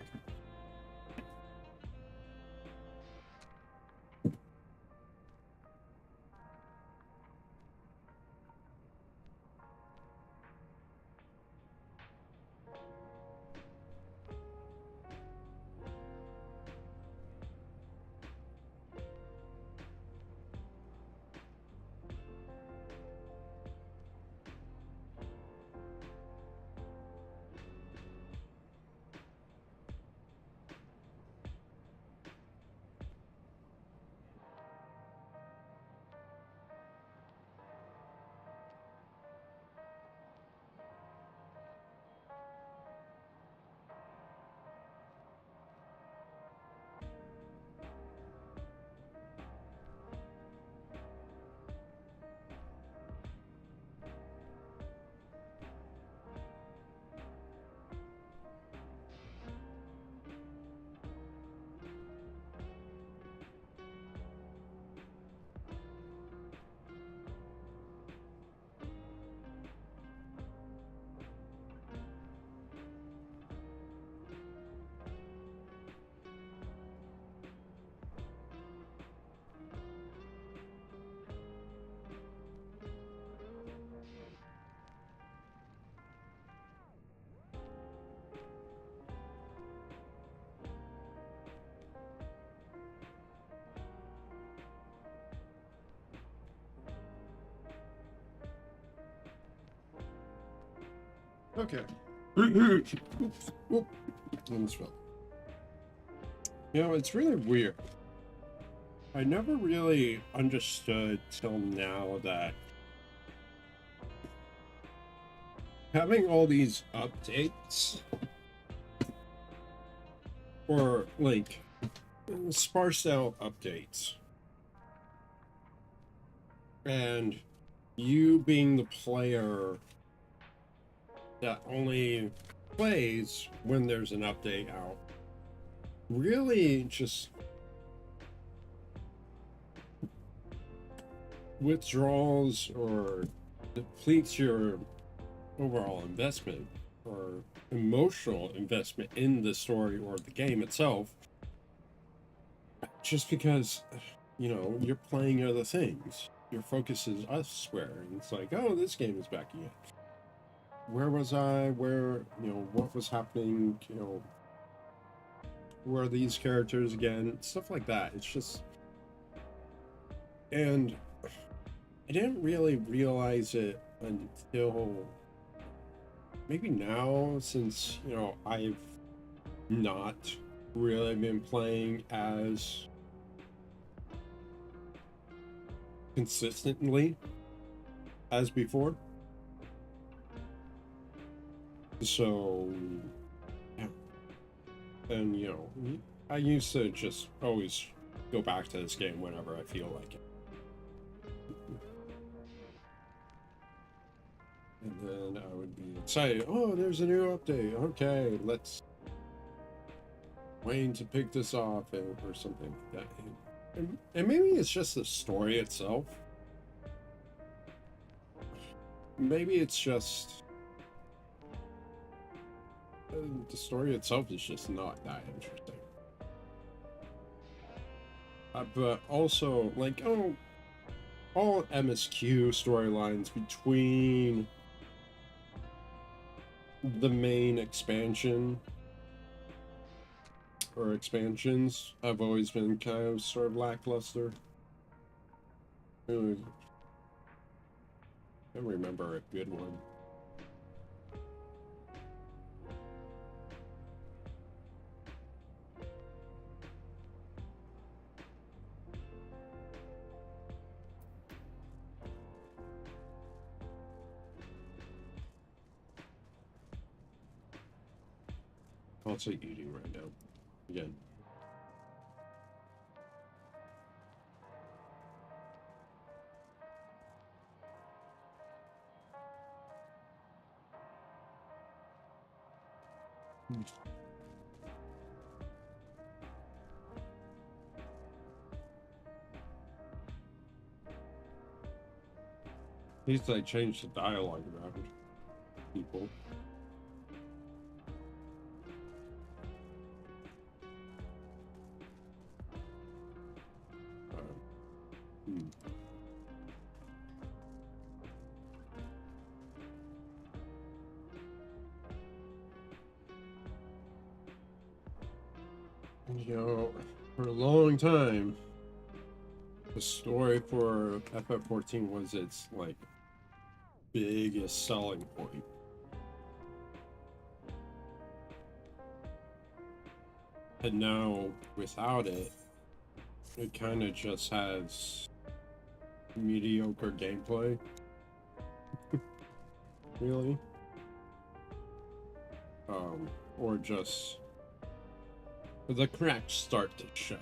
Okay. Oops. Oop. Almost fell. You know, it's really weird. I never really understood till now that having all these updates, or like sparsed out updates, and you being the player that only plays when there's an update out, really just withdraws or depletes your overall investment or emotional investment in the story or the game itself, just because, you know, you're playing other things. Your focus is elsewhere, and it's like, oh, this game is back again. Where was I? Where, you know, what was happening? You know, where are these characters again? Stuff like that. It's just, and I didn't really realize it until maybe now, since, you know, I've not really been playing as consistently as before. So, yeah. And, you know, I used to just always go back to this game whenever I feel like it. And then I would be excited. Oh, there's a new update. Okay, let's wait to pick this off or something like that. And maybe it's just the story itself. Maybe it's just the story itself is just not that interesting. But also, like, oh, all MSQ storylines between the main expansion or expansions have always been kind of sort of lackluster. I can't remember a good one. Also eating right now. Again. At least I changed the dialogue around people. You know, for a long time, the story for FF14 was its, like, biggest selling point. And now, without it, it kind of just has mediocre gameplay. Really? Or just the cracks start to show.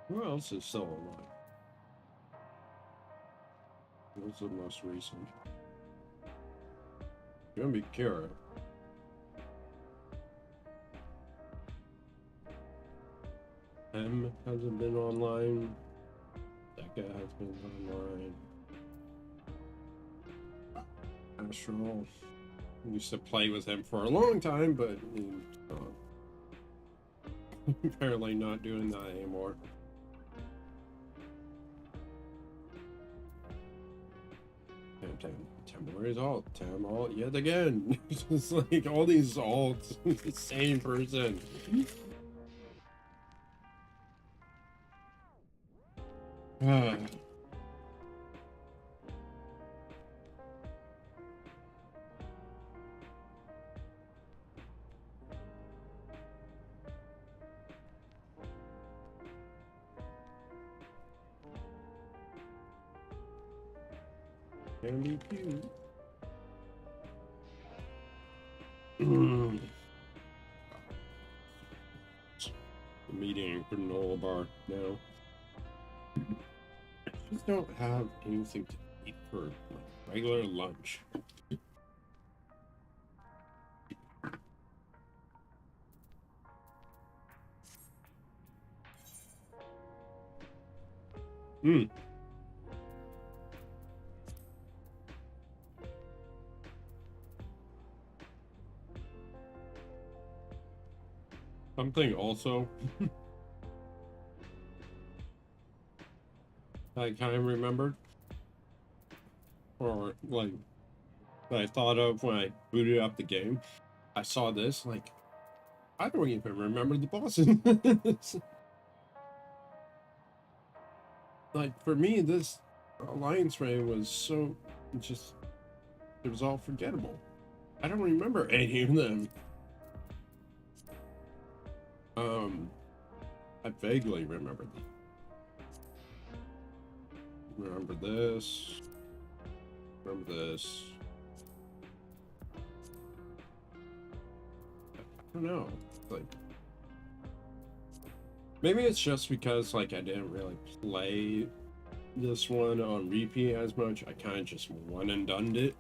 Who else is still alive? What's the most recent? Gonna be Kira. M hasn't been online. Becca has been online. Astral. Used to play with him for a long time, but apparently not doing that anymore. Tamori's alt. Tam alt yet again. It's like all these alts, the same person. Can be cute. I'm eating a granola bar now. I just don't have anything to eat for my regular lunch. Something also I kind of remembered, or like that I thought of when I booted up the game. I saw this, like, I don't even remember the bosses. Like, for me, this Alliance raid was so just, it was all forgettable. I don't remember any of them. I vaguely remember them. Remember this. Remember this. I don't know. Like, maybe it's just because, like, I didn't really play this one on repeat as much. I kind of just one and done'd it.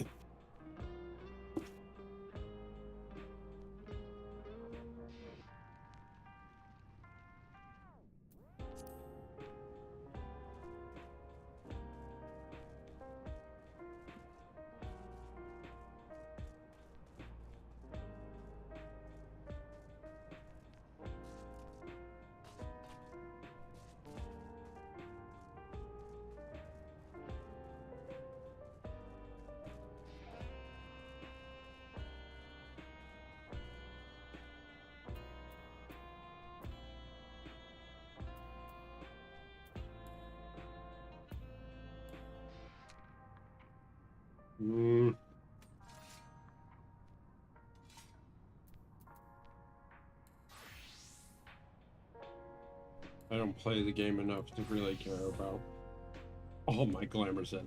I don't play the game enough to really care about all my glamour set.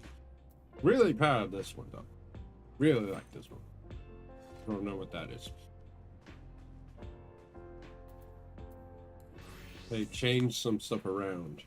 Really proud of this one though. Really like this one. Don't know what that is. They changed some stuff around.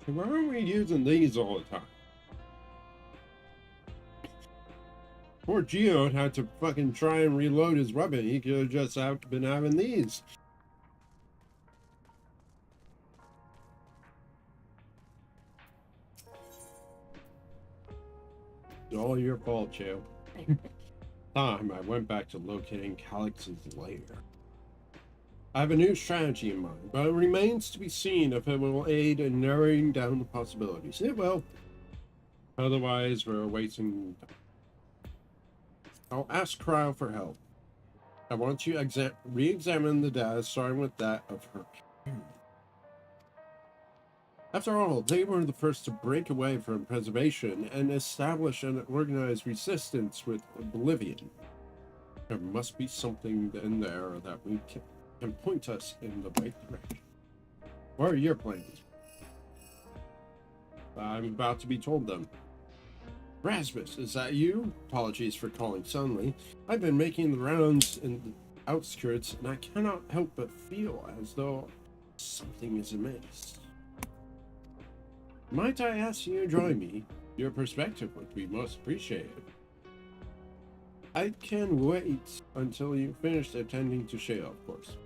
Why aren't we using these all the time? Poor Geode had to fucking try and reload his weapon. He could have just been having these. It's all your fault, Geo. Time I went back to locating Calix's lair. I have a new strategy in mind, but it remains to be seen if it will aid in narrowing down the possibilities. It will. Otherwise, we're wasting time. I'll ask Cryo for help. I want to re-examine the data, starting with that of her parent. After all, they were the first to break away from preservation and establish an organized resistance with oblivion. There must be something in there that we can point us in the right direction. What are your plans? I'm about to be told them. Rasmus, is that you? Apologies for calling suddenly. I've been making the rounds in the outskirts, and I cannot help but feel as though something is amiss. Might I ask you to join me? Your perspective would be most appreciated. I can wait until you finish attending to Shale, of course.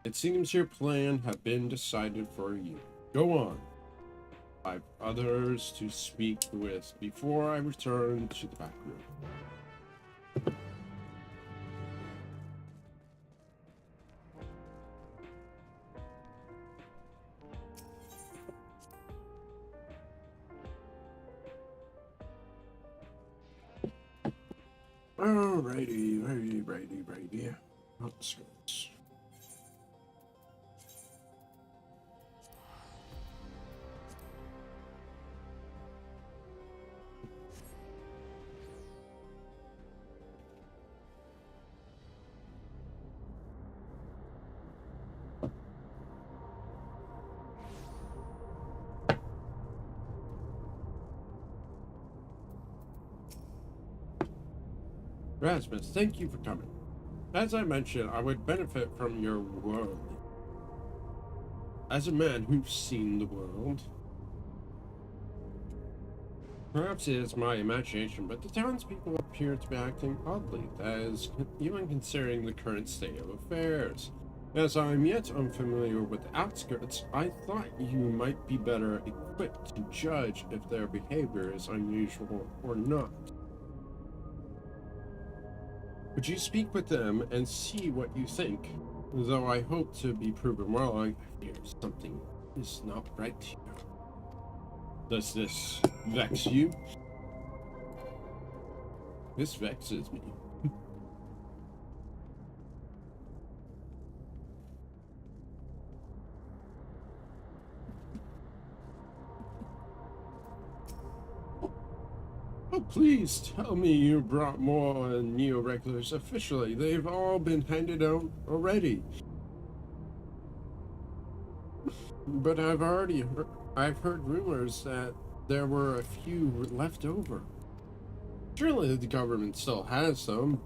It seems your plan have been decided for you. Go on. I have others to speak with before I return to the back room. Alrighty. Outskirts. Rasmus, thank you for coming. As I mentioned, I would benefit from your world. As a man who's seen the world, perhaps it is my imagination, but the townspeople appear to be acting oddly, that is, even considering the current state of affairs. As I am yet unfamiliar with the outskirts, I thought you might be better equipped to judge if their behavior is unusual or not. Would you speak with them and see what you think? Though I hope to be proven wrong, I fear something is not right here. Does this vex you? This vexes me. Oh, please tell me you brought more neo-regulars officially. They've all been handed out already. But I've heard rumors that there were a few left over. Surely the government still has some.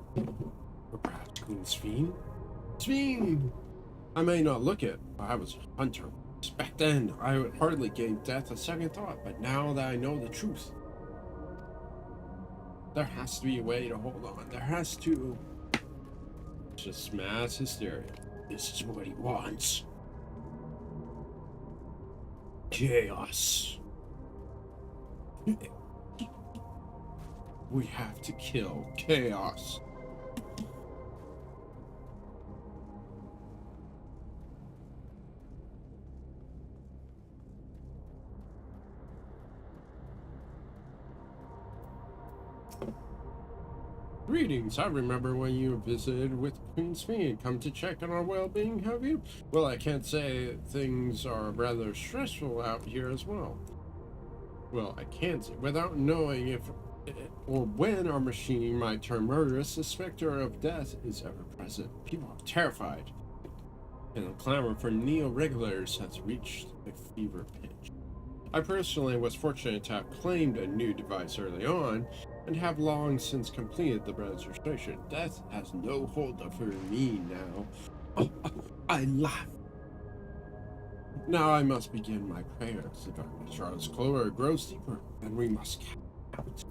Or perhaps Queen Sphene? Sphene! I may not look it, but I was a hunter. Back then, I hardly gave death a second thought, but now that I know the truth, there has to be a way to hold on. There has to. Just mass hysteria. This is what he wants. Chaos. We have to kill chaos. Greetings, I remember when you visited with Queen Sphene. Come to check on our well-being, have you? Well, I can't say things are rather stressful out here as well. Well, I can't say. Without knowing if or when our machine might turn murderous, the specter of death is ever present. People are terrified, and the clamor for neo-regulars has reached a fever pitch. I personally was fortunate to have claimed a new device early on, and have long since completed the registration. Death has no hold over me now. I laugh. Now I must begin my prayers. The darkness draws closer, grows deeper, and we must get out.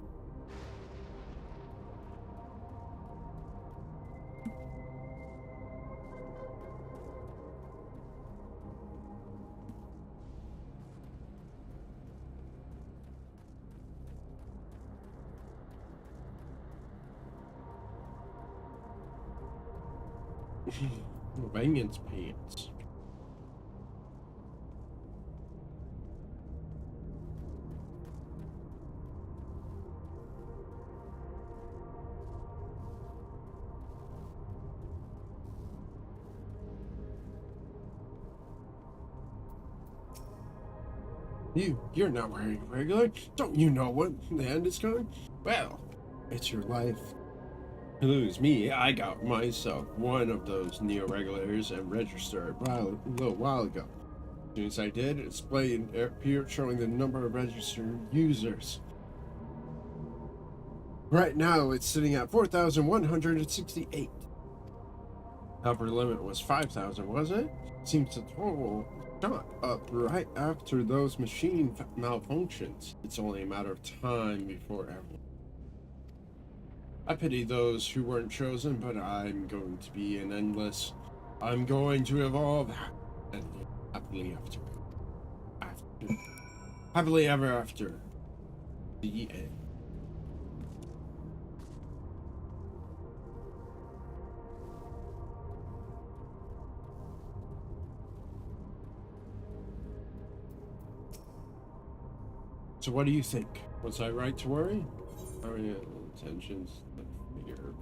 Vengeance pants. You're not wearing regular. Don't you know what the end is coming? Well, it's your life. Lose me, I got myself one of those neo-regulators and registered a little while ago. As soon as I did, a display appeared showing the number of registered users. Right now, it's sitting at 4,168. Upper limit was 5,000, wasn't it? Seems the total shot up right after those machine malfunctions. It's only a matter of time before everyone. I pity those who weren't chosen, but I'm going to be an endless. I'm going to evolve and live happily happily ever after. The end. So what do you think? Was I right to worry? Our intentions, fear.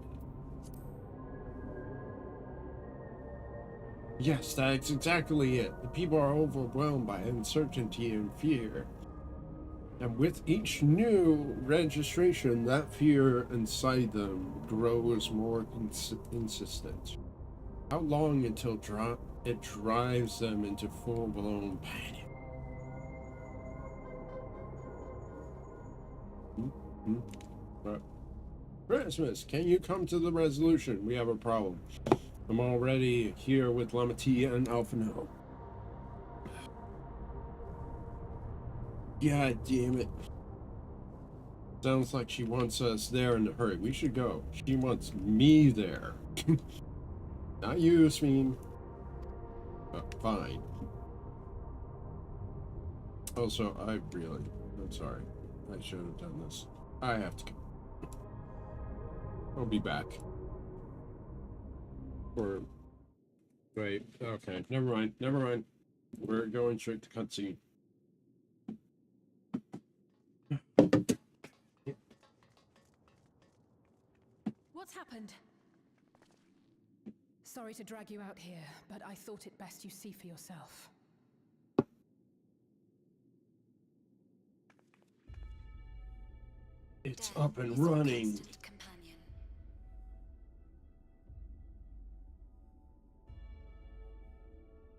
Yes, that's exactly it. The people are overwhelmed by uncertainty and fear. And with each new registration, that fear inside them grows more insistent. How long until it drives them into full-blown panic? Christmas, can you come to the resolution? We have a problem. I'm already here with Lamatia and Alphino. God damn it. Sounds like she wants us there in a hurry. We should go. She wants me there. Not you, Smeen. Fine. Also, I'm sorry. I should have done this. I have to go. I'll be back. Or wait, okay, never mind. We're going straight to cutscene. What's happened? Sorry to drag you out here, but I thought it best you see for yourself. It's up and running.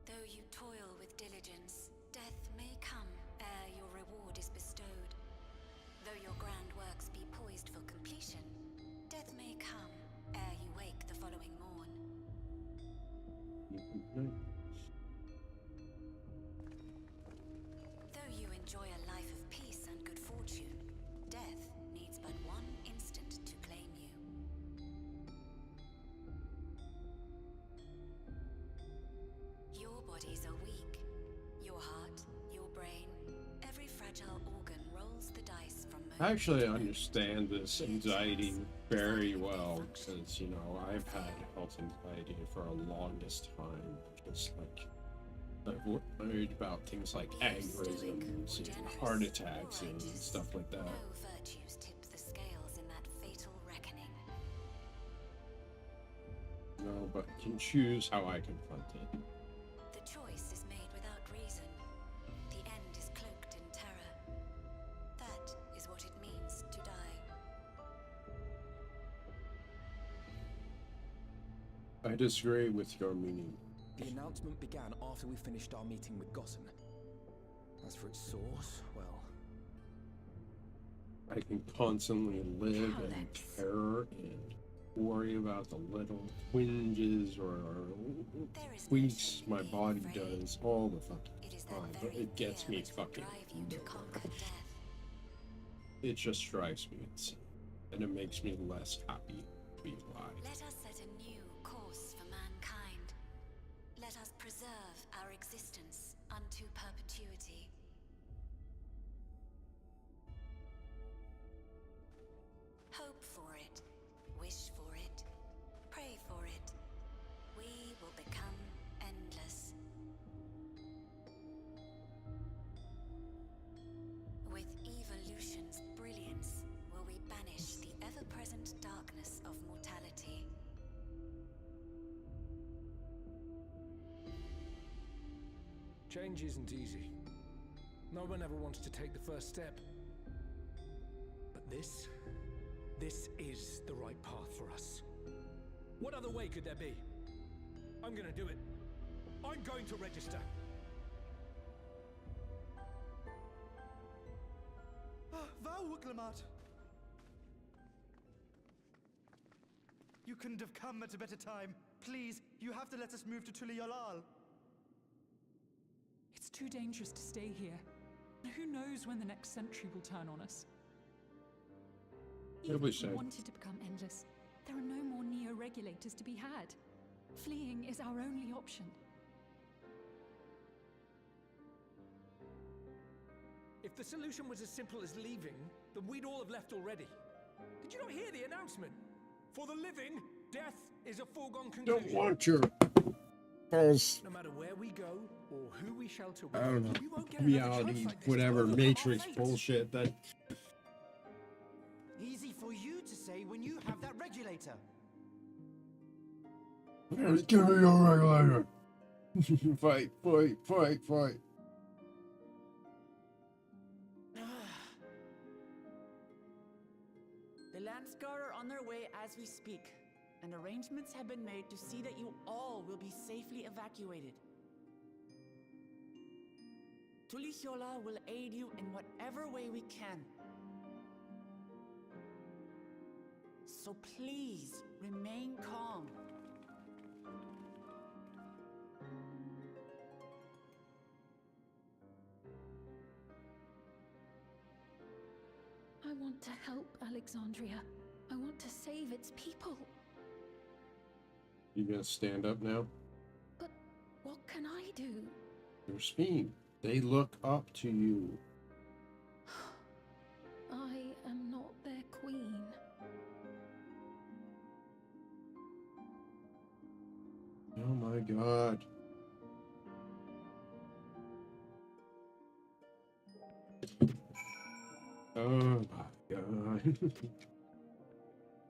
Though you toil with diligence, death may come ere your reward is bestowed. Though your grand works be poised for completion, death may come ere you wake the following morn. Though you enjoy a life of peace and good fortune, death needs but one instant to claim you. Your bodies are weak. Your heart, your brain, every fragile organ rolls the dice from moment I actually to moment. understand this anxiety very well because, you know, I've had health anxiety for the longest time. Just like, I've worried about things like aneurysms and heart attacks and stuff like that. No virtues tip the scales in that fatal reckoning. No, but I can choose how I confront it. The choice is made without reason. The end is cloaked in terror. That is what it means to die. I disagree with your meaning. The announcement began after we finished our meeting with Gossen. As for its source, well... I can constantly live in terror and worry about the little twinges or There is no tweaks shame my in being body afraid. does all the fucking It is that time, but very it gets fear me which will fucking drive you to conquer death. it just drives me insane, and it makes me less happy to be alive. Let us set a new course for mankind. Let us preserve our existence unto perpetuity. Hope for it, wish for it, pray for it. We will become endless. With evolution's brilliance, will we banish the ever-present darkness of mortality. Change isn't easy. No one ever wants to take the first step. But this is the right path for us. What other way could there be? I'm gonna do it. I'm going to register. Wow, Wuglamat! You couldn't have come at a better time. Please, you have to let us move to Tuliyalal. It's too dangerous to stay here. Who knows when the next century will turn on us? What Even did we if we say? wanted to become endless, there are no more neo-regulators to be had. Fleeing is our only option. If the solution was as simple as leaving, then we'd all have left already. Did you not hear the announcement? For the living, death is a foregone conclusion. Don't want your false, No matter where we go or who we shelter with, I don't know, we won't get another reality, chance like this to whatever, overcome our Matrix fate. bullshit that. Easy for you to say when you have that regulator. Give me your regulator. Fight, fight, fight, fight. The Landscar are on their way as we speak, and arrangements have been made to see that you all will be safely evacuated. Tulichola will aid you in whatever way we can. So please, remain calm. I want to help Alexandria. I want to save its people. You gonna stand up now? But what can I do? You're Speen. They look up to you. I am not their queen. Oh my god. Oh my god.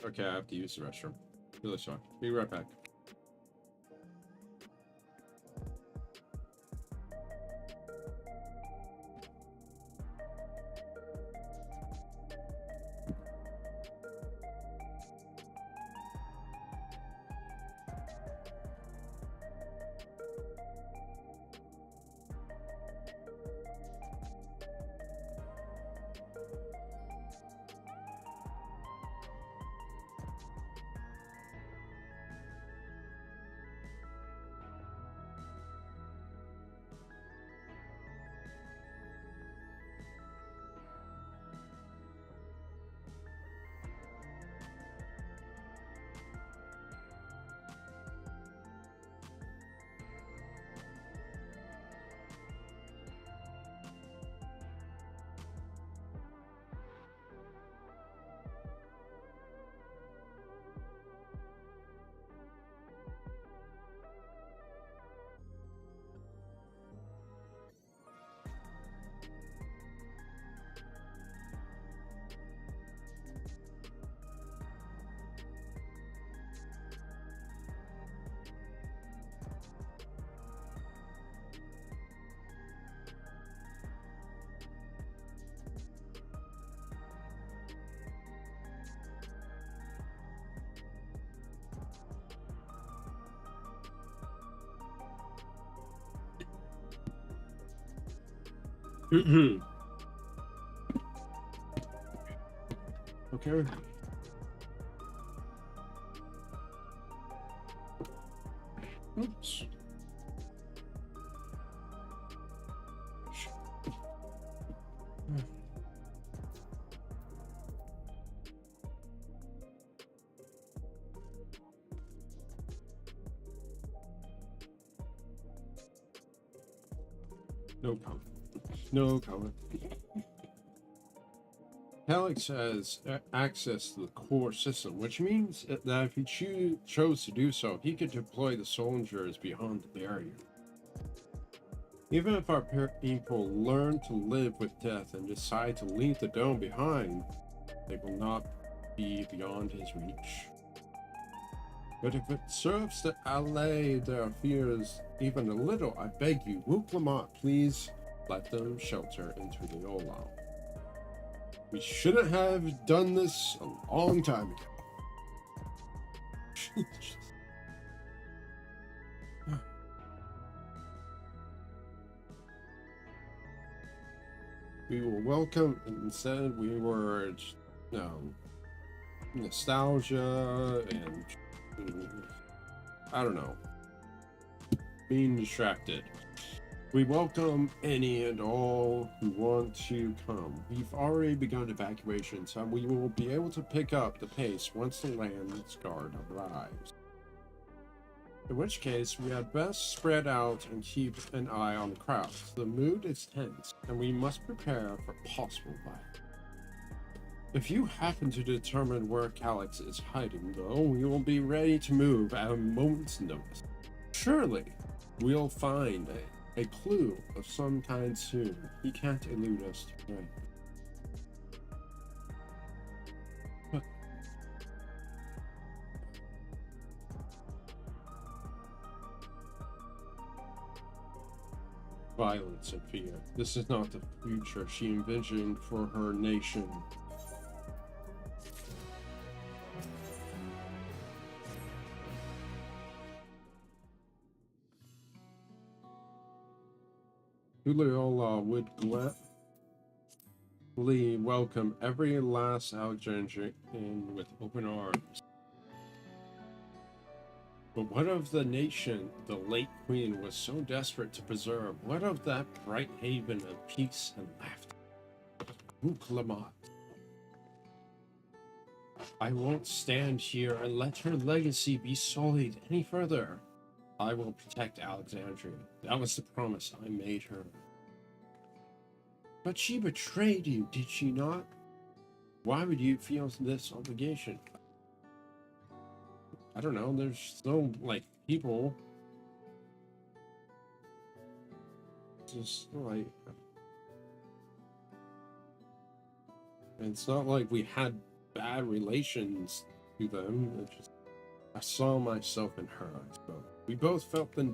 Okay, I have to use the restroom. Really sorry. Be right back. Okay. Oops. No comment. No comment. Alex has access to the core system, which means that if he chose to do so, he could deploy the soldiers beyond the barrier. Even if our people learn to live with death and decide to leave the dome behind, they will not be beyond his reach. But if it serves to allay their fears even a little, I beg you, Wook Lamont, please let them shelter into the Olau. We shouldn't have done this a long time ago. We were welcome, instead we were nostalgia and I don't know, being distracted. We welcome any and all who want to come. We've already begun evacuations, and we will be able to pick up the pace once the Land's Guard arrives. In which case, we had best spread out and keep an eye on the crowds. The mood is tense, and we must prepare for possible violence. If you happen to determine where Calyx is hiding, though, we will be ready to move at a moment's notice. Surely, we'll find a clue of some kind soon. He can't elude us today. Violence and fear. This is not the future she envisioned for her nation. Uliola would gladly welcome every last Alexandrian with open arms. But what of the nation the late queen was so desperate to preserve? What of that bright haven of peace and laughter? Wook Lamont. I won't stand here and let her legacy be sullied any further. I will protect Alexandria. That was the promise I made her. But she betrayed you, did she not? Why would you feel this obligation? I don't know, there's no, people. Just, it's not like we had bad relations to them. It's just, I saw myself in her, I suppose. We both felt the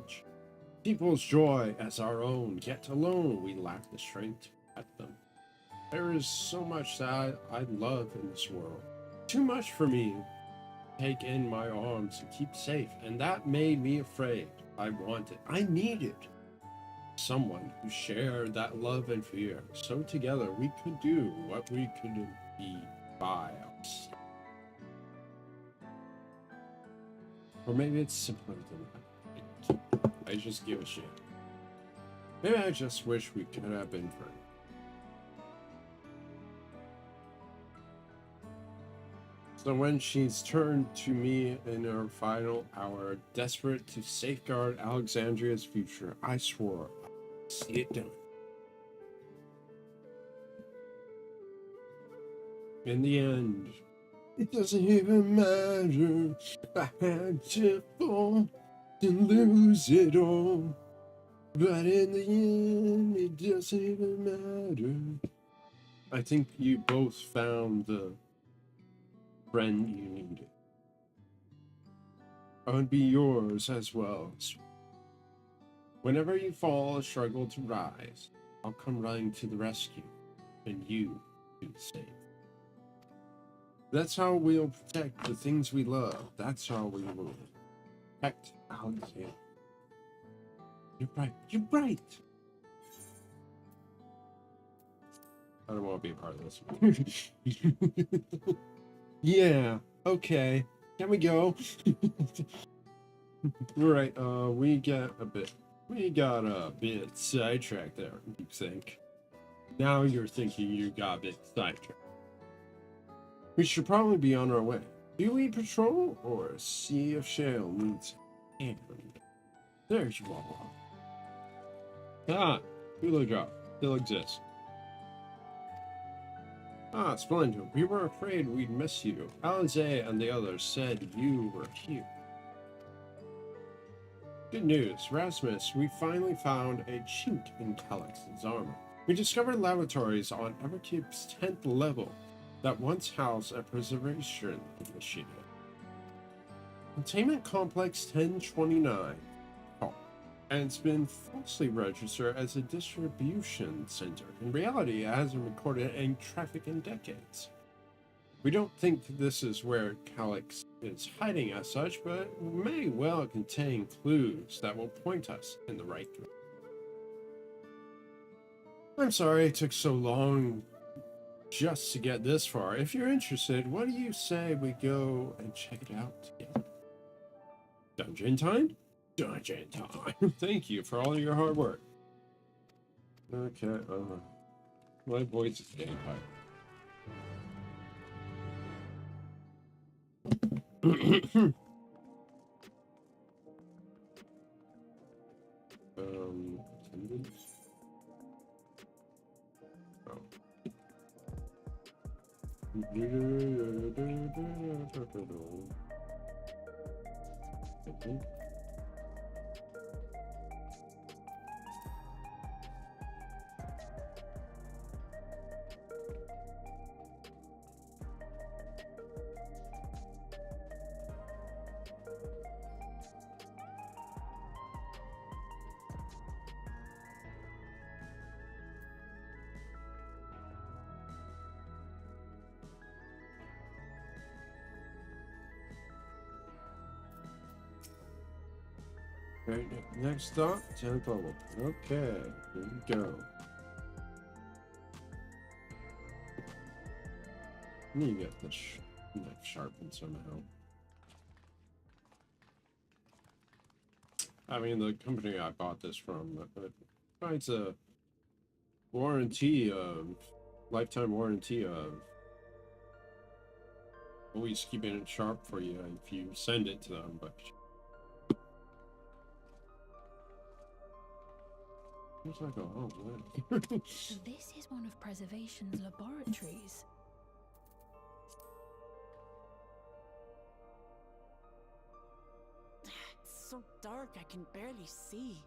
people's joy as our own, yet alone we lacked the strength to protect them. There is so much that I love in this world. Too much for me to take in my arms and keep safe, and that made me afraid. I wanted, I needed someone who shared that love and fear, so together we could do what we couldn't be by ourselves. Or maybe it's simpler than that. I just give a shit. Maybe I just wish we could have been friends. So when she's turned to me in her final hour, desperate to safeguard Alexandria's future, I swore I'd see it done. In the end, it doesn't even matter. I had to fall to lose it all. But in the end, it doesn't even matter. I think you both found the friend you needed. I would be yours as well. Whenever you fall or struggle to rise, I'll come running to the rescue, and you do the same. That's how we'll protect the things we love. That's how we will protect Alexandria. You're right. You're right. I don't want to be a part of this. Yeah. Okay. Can we go? Right, we got a bit sidetracked there, you think. Now you're thinking you got a bit sidetracked. We should probably be on our way. Do we patrol or a sea of shale needs hand? There you are. Ah, Hula Drop still exists. Ah, splendid. We were afraid we'd miss you. Alize and the others said you were here. Good news, Rasmus, we finally found a chink in Calix's armor. We discovered laboratories on Everkeep's 10th level that once housed a preservation initiative. Containment Complex 1029. Oh, and it's been falsely registered as a distribution center. In reality, it hasn't recorded any traffic in decades. We don't think this is where Calix is hiding as such, but it may well contain clues that will point us in the right direction. I'm sorry it took so long just to get this far. If you're interested, what do you say we go and check it out together? Dungeon time? Dungeon time. Thank you for all your hard work. Okay, my voice is getting high. Attendance? Oh. Right, next stop, 10th level. Okay, here we go. Let me get this knife sharpened somehow. I mean, the company I bought this from provides a warranty of, lifetime warranty of always keeping it sharp for you if you send it to them, but it's like a whole lot. So this is one of Preservation's laboratories. It's so dark I can barely see.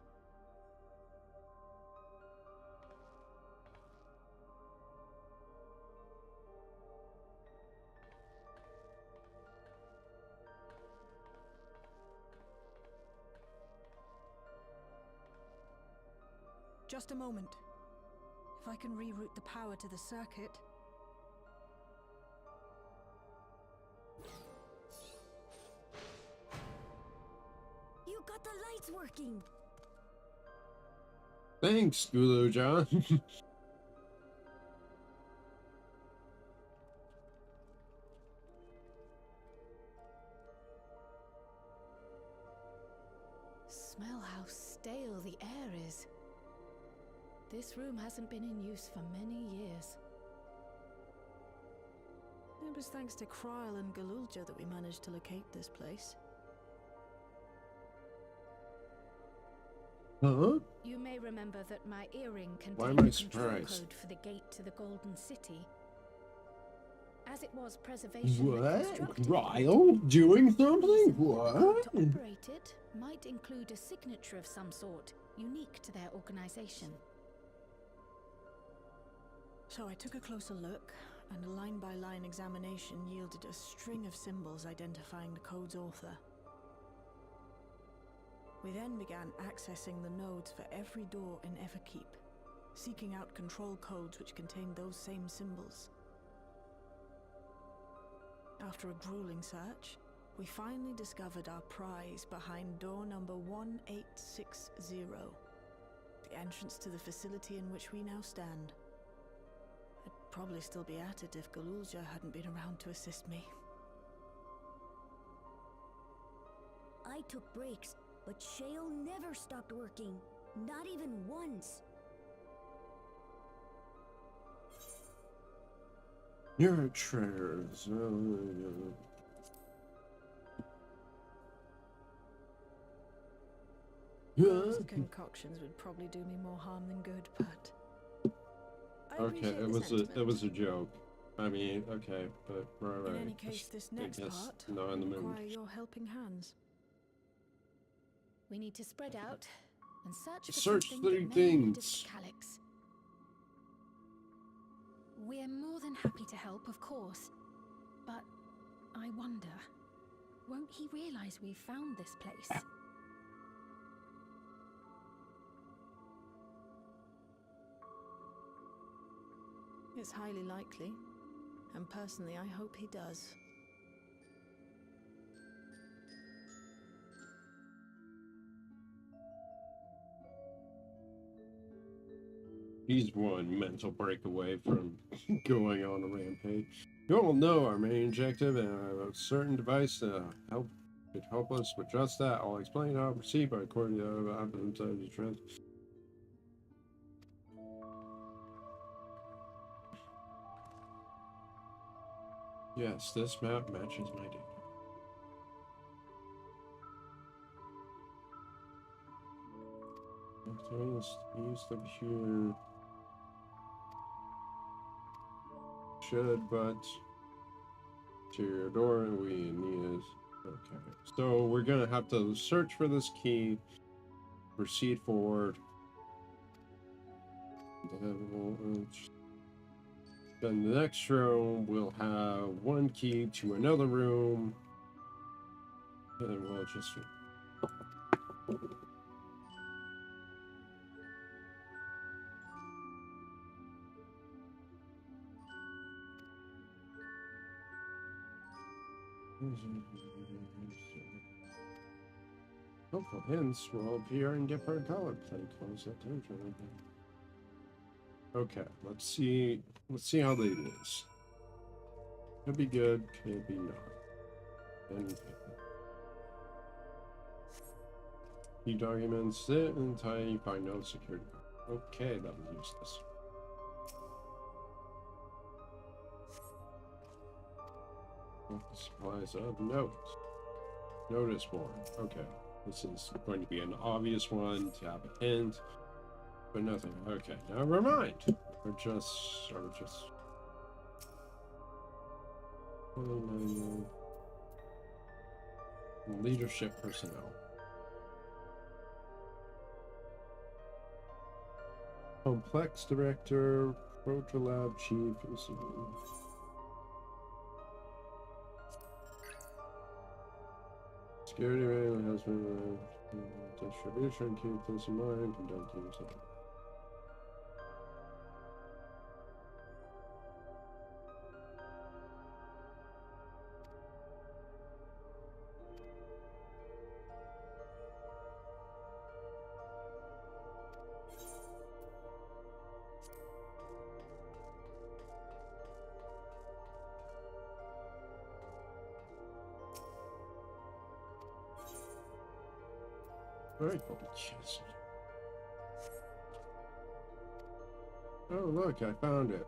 Just a moment. If I can reroute the power to the circuit. You got the lights working! Thanks, Gulu John. Smell how stale the air is. This room hasn't been in use for many years. It was thanks to Kryl and Galulja that we managed to locate this place. Huh? You may remember that my earring Why contained am I the control surprised? code for the gate to the Golden City. As it was Preservation that What? constructed Ryle? Doing something? it, What? to operate it might include a signature of some sort, unique to their organization. So I took a closer look, and a line-by-line examination yielded a string of symbols identifying the code's author. We then began accessing the nodes for every door in Everkeep, seeking out control codes which contained those same symbols. After a grueling search, we finally discovered our prize behind door number 1860, the entrance to the facility in which we now stand. I'd probably still be at it if Galulja hadn't been around to assist me. I I took breaks, but Shale never stopped working. Not even once. You're a traitor. Those concoctions would probably do me more harm than good, but Okay, it was a joke. I mean, okay, but right. In any case, this next part no, in the mood. require your helping hands. We need to spread out and search for Search something three that may lead us things. to Calyx. We're more than happy to help, of course. But I wonder, won't he realize we've found this place? It's highly likely, and personally I hope he does. He's one mental break away from going on a rampage. You all know our main objective, and I have a certain device to could help us with just that. I'll explain how to proceed, but according to the trend. Yes, this map matches my data. Use the computer. Should, but to your door, we need it. Okay, so we're gonna have to search for this key, proceed forward. Then the next room will have one key to another room, and then we'll just. Hopeful hints will appear in different color. Play close attention. Okay, let's see how they do this. Could be good, could be not. And key documents sit and tiny find no security. Okay, that was useless. Supplies of notes. Notice board. Okay. This is going to be an obvious one to have a hint, but nothing. Okay, never mind. Or just leadership personnel. Complex director, Protolab chief. Security rating has been distribution. Keep this in mind. Conduct yourself. Right. Oh, look, I found it.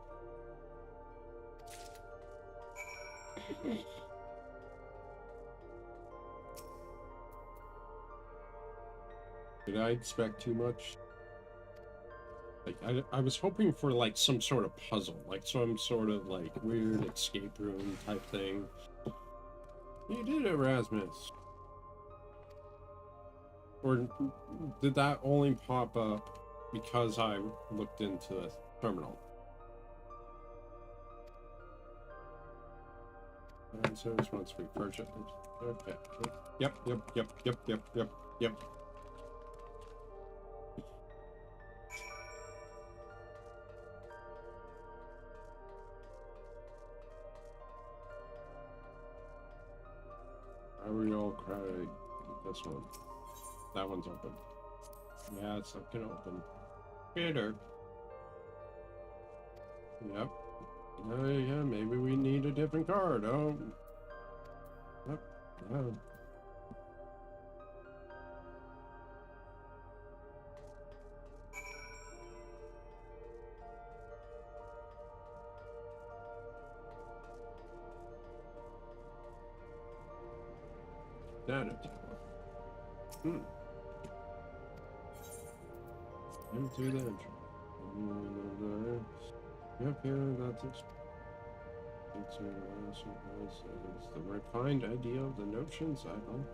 Did I expect too much? Like, I was hoping for, like, some sort of puzzle, like some sort of, like, weird escape room type thing. You did it, Rasmus. Or did that only pop up because I looked into the terminal? Answers once we purchase it. Okay. Yep. Are we all crowded? This one. That one's open. Yeah, it's not gonna open. Better. Yep. Yeah, maybe we need a different card. Oh. Yep. Yeah. Data tower. Into the entry. Yep, yeah, that's it. It's the refined idea of the notions I don't.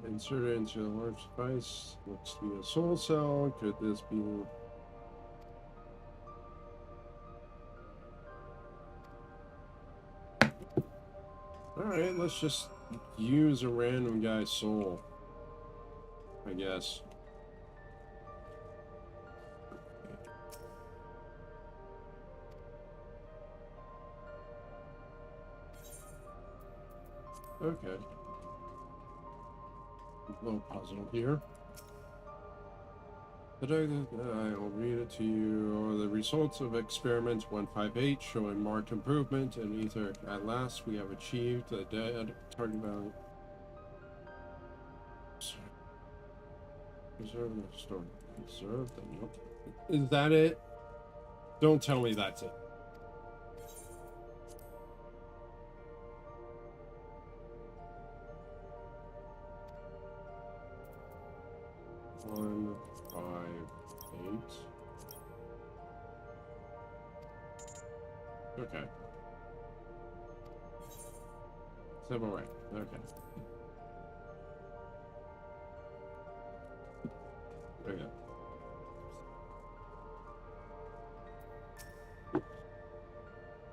Insert it into the large device. Looks to be a soul cell. Could this be? Alright, let's just use a random guy's soul, I guess. Okay. A little puzzle here. But I'll read it to you. The results of experiment 158 showing marked improvement in ether. At last, we have achieved the dead target value. Preserve the story. Preserve the note. Is that it? Don't tell me that's it. One, 5, 8. Okay. Civil right. Okay. Okay.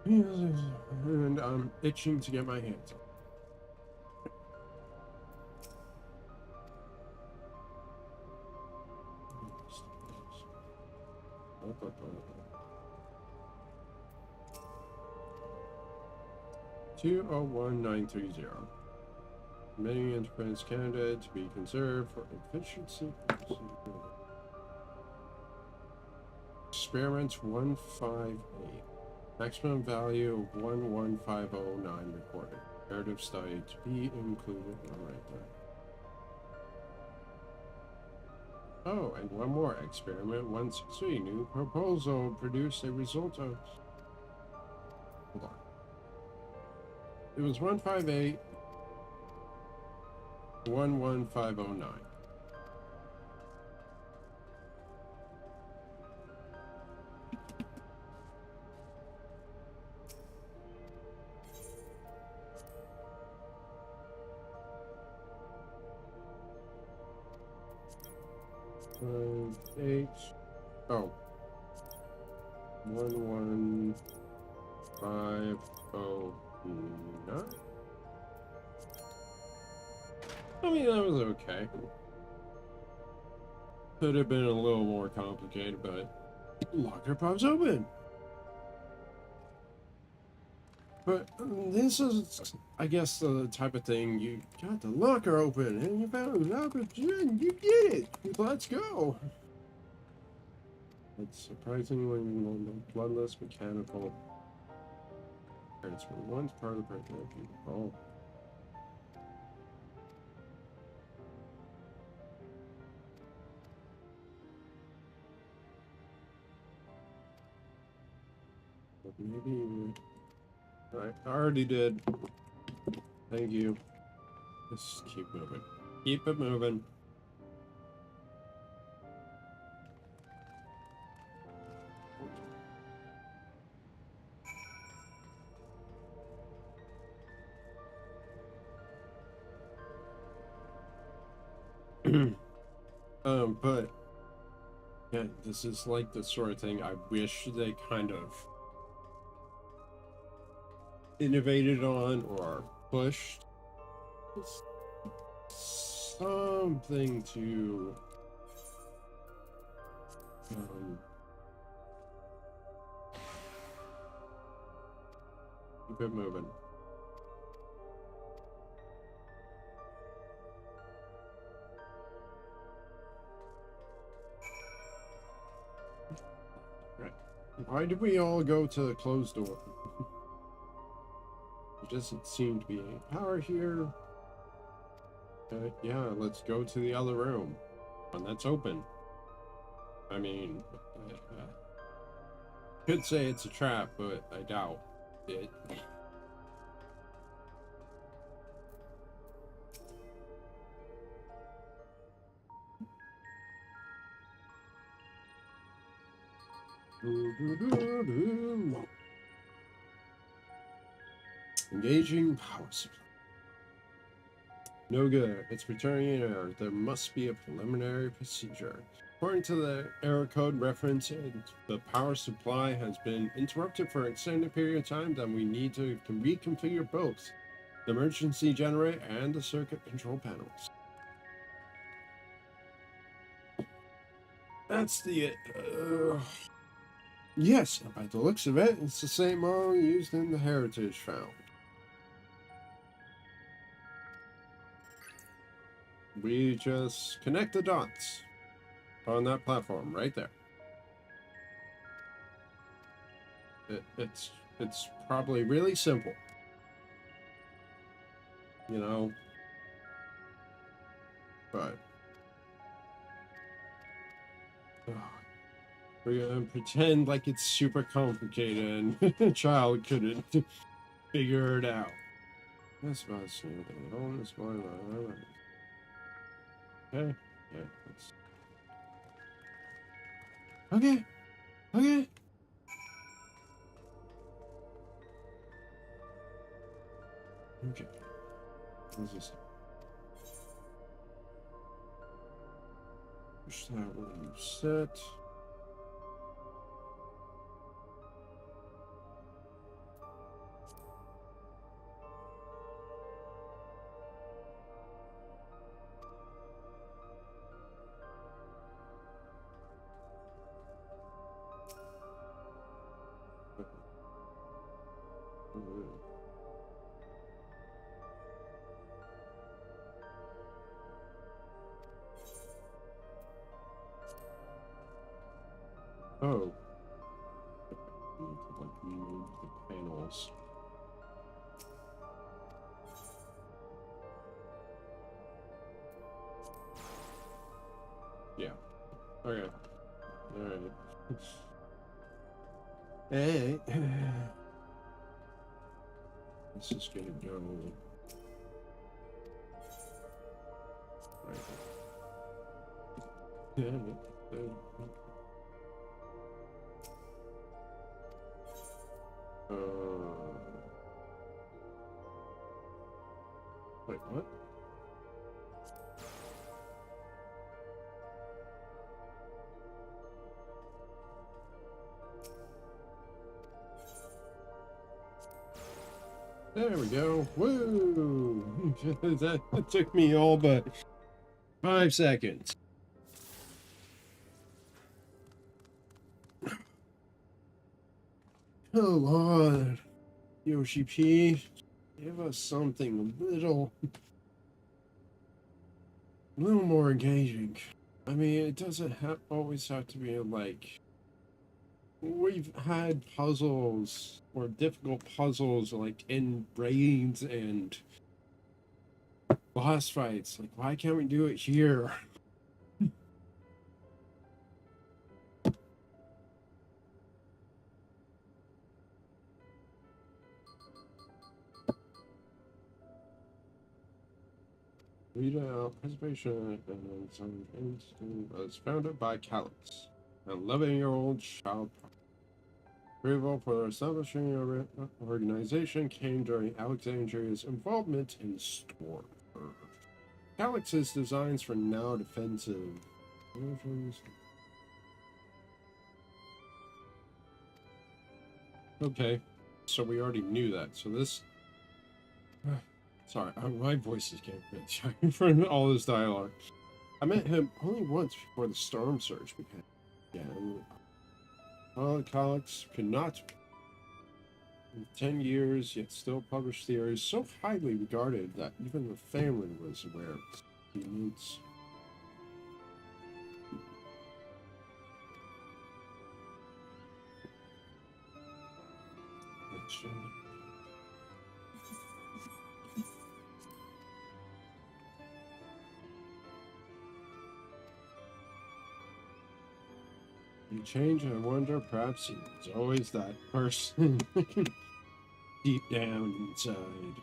And I'm itching to get my hands on. $201,930. Many enterprise candidate to be conserved for efficiency. Experiment 158. Maximum value of 11509 recorded. Narrative study to be included. All right there. Oh, and one more. Experiment 163. New proposal produced a result of. Hold on. It was 158. 11509. Eight. Oh. 11509. I mean, that was okay. Could have been a little more complicated, but locker pops open. But this is, I guess, the type of thing you got the locker open and you found an opportunity. You did it. Let's go. It's surprisingly bloodless mechanical. Transfer once part of the pregnancy. Oh. But maybe. I already did. Thank you. Just keep moving. Keep it moving. But yeah, this is like the sort of thing I wish they kind of innovated on or pushed. It's something to keep it moving. Right. Why did we all go to the closed door? There doesn't seem to be any power here. Yeah, let's go to the other room. One that's open. I mean, could say it's a trap, but I doubt it. Engaging power supply. No good. It's returning an error. There must be a preliminary procedure. According to the error code reference, the power supply has been interrupted for an extended period of time. Then we need to reconfigure both the emergency generator and the circuit control panels. That's the yes, by the looks of it, it's the same model used in the heritage found. We just connect the dots on that platform right there. It's probably really simple, you know, but we're gonna pretend like it's super complicated and a child couldn't figure it out. That's about the same thing. Okay, yeah, that's... Okay. What's this? Push that when you set. Oh. I need to like move the panels. Yeah. Okay. Alright. Hey. This is gonna go right. Wait, what? There we go. Woo! That took me all but 5 seconds. Come on, Yoshi P. Give us something a little more engaging. I mean, it doesn't always have to be like... We've had puzzles, or difficult puzzles, like in raids and boss fights. Like, why can't we do it here? Readout preservation and some was founded by Calix, an 11-year-old child. Approval for establishing an organization came during Alexandria's involvement in Storm. Calix's designs for now defensive. Okay, so we already knew that. So this... Sorry, my voice is getting a bit shy from all this dialogue. I met him only once before the storm surge began. Yeah, Calix could not, in 10 years, yet still publish theories so highly regarded that even the family was aware of its roots. You change, I wonder, perhaps it's always that person deep down inside.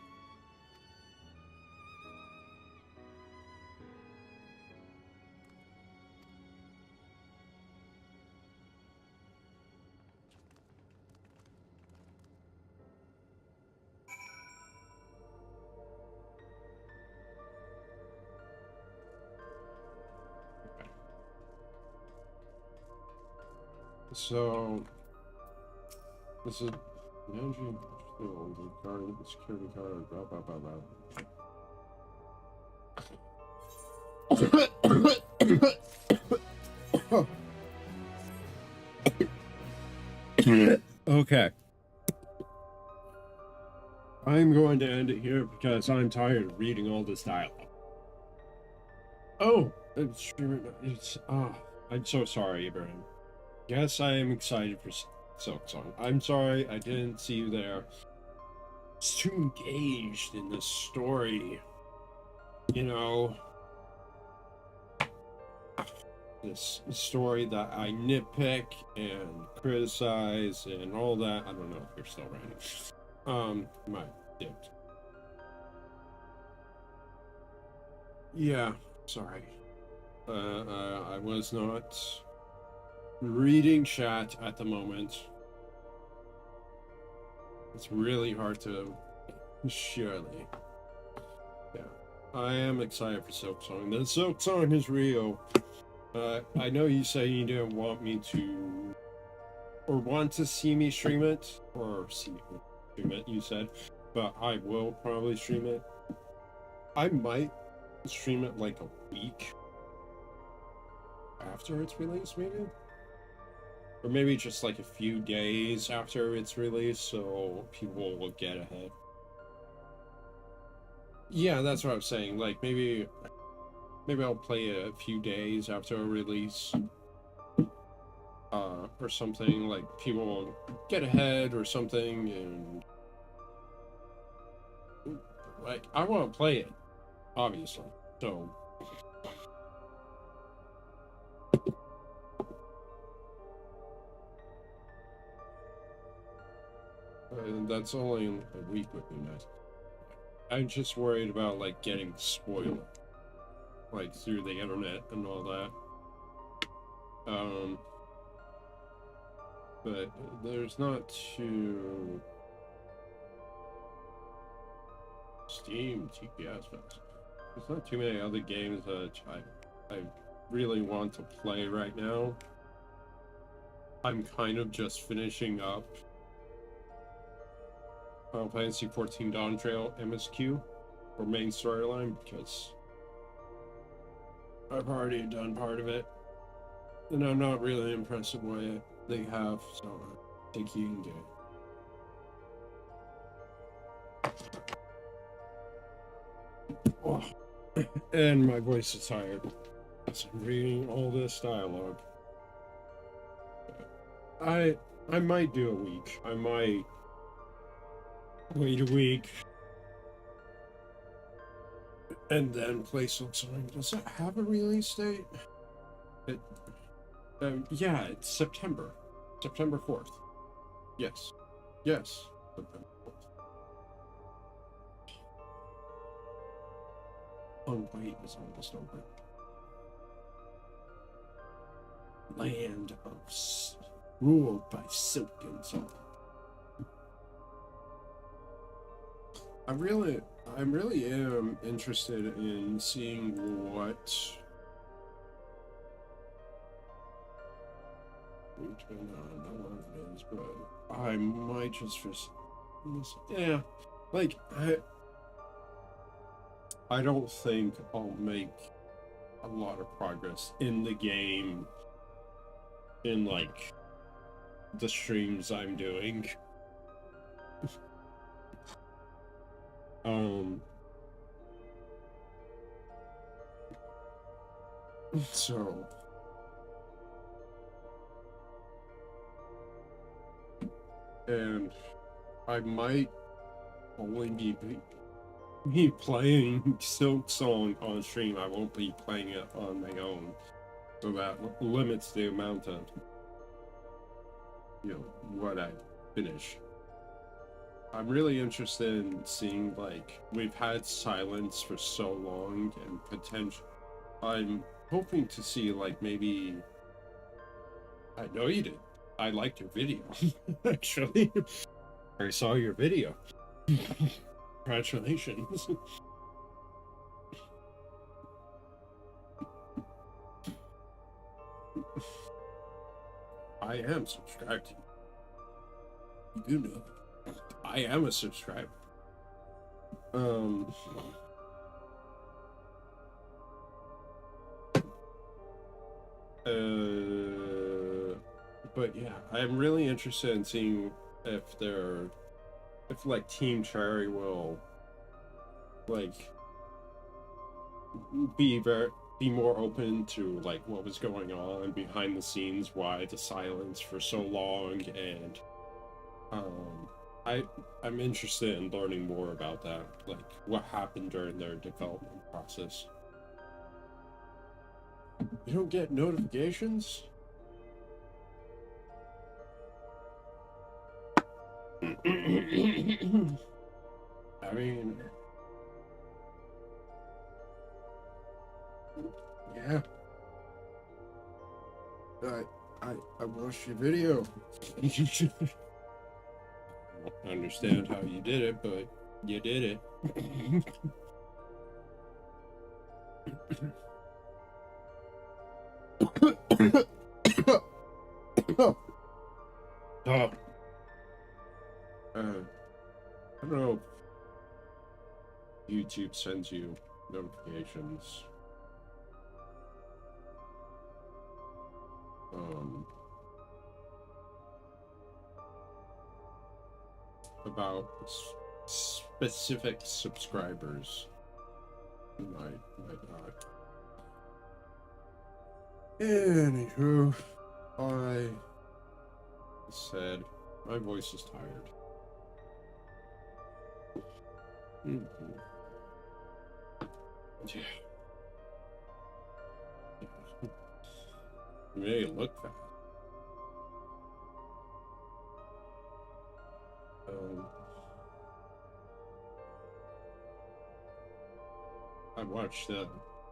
So, this is managing the guard, the security guard, blah blah blah blah. Okay. I'm going to end it here because I'm tired of reading all this dialogue. Oh, it's true. I'm so sorry, Abraham. Yes, I am excited for Silk Song. I'm sorry I didn't see you there. I was too engaged in this story. You know, this story that I nitpick and criticize and all that. I don't know if you're still writing. My dick. Yeah, sorry. I was not reading chat at the moment. It's really hard to surely. Yeah. I am excited for Silk Song. The Silk Song is real. I know you say you didn't want me to, or want to see me stream it, or stream it, you said, but I will probably stream it. I might stream it like a week after it's released, maybe? Or maybe just like a few days after it's released, so people will get ahead. Yeah, that's what I was saying. Like, maybe I'll play it a few days after a release. Or something, like people will get ahead or something, and like, I want to play it, obviously, so that's only a week would be nice. I'm just worried about like getting spoiled, like through the internet and all that. But there's not too Steam TPS Fest. There's not too many other games that I really want to play right now. I'm kind of just finishing up Final Fantasy XIV Dawntrail MSQ for main storyline because I've already done part of it, and I'm not really impressed with what they have, so I think you can do it. Oh. And my voice is tired as I'm reading all this dialogue. I might do a week. I might wait a week and then play something. Does it have a release date? Yeah, it's September 4th. Yes, September 4th. Oh wait, it's almost over. Land of ruled by silk and salt. I really am interested in seeing what but I might just yeah, like I don't think I'll make a lot of progress in the game in like the streams I'm doing. So and I might only be playing Silk Song on stream. I won't be playing it on my own, so that limits the amount of, what I finish. I'm really interested in seeing, like, we've had silence for so long, and potential. I'm hoping to see, like, maybe. I know you did. I liked your video, actually. I saw your video. Congratulations. I am subscribed to you. You know. I am a subscriber. But yeah, I'm really interested in seeing if like Team Cherry will like be more open to like what was going on behind the scenes, why the silence for so long, and I'm interested in learning more about that, like what happened during their development process. You don't get notifications? I mean, yeah. I watched your video. I don't understand how you did it, but you did it. Oh. I don't know if YouTube sends you notifications. About specific subscribers. Might not. Anywho, I said my voice is tired. Yeah. You may look fat.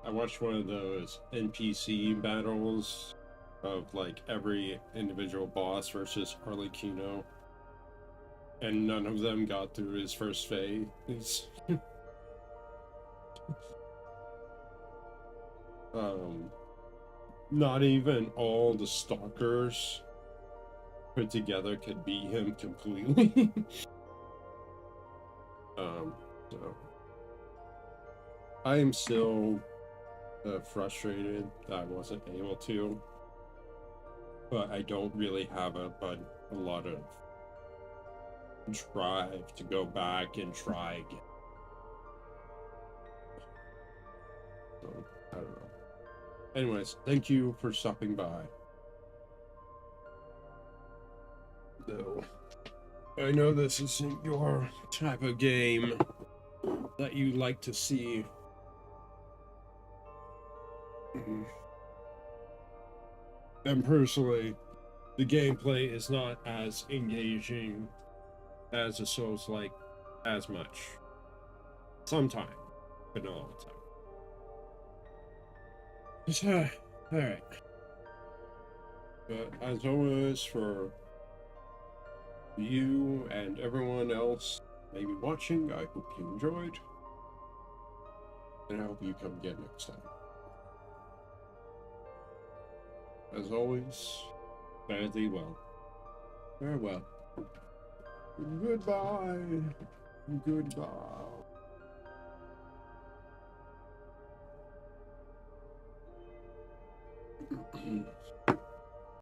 I watched one of those NPC battles of like every individual boss versus Arlecchino, and none of them got through his first phase. Not even all the stalkers put together could beat him completely. So I am still frustrated that I wasn't able to, but I don't really have a lot of drive to go back and try again. So, I don't know. Anyways, thank you for stopping by. So, I know this isn't your type of game that you like to see. And personally, the gameplay is not as engaging as a Souls-like as much. Sometimes, but not all the time. Alright. But as always, for you and everyone else maybe watching, I hope you enjoyed. And I hope you come again next time. As always, fare thee well. Farewell. Goodbye. Goodbye.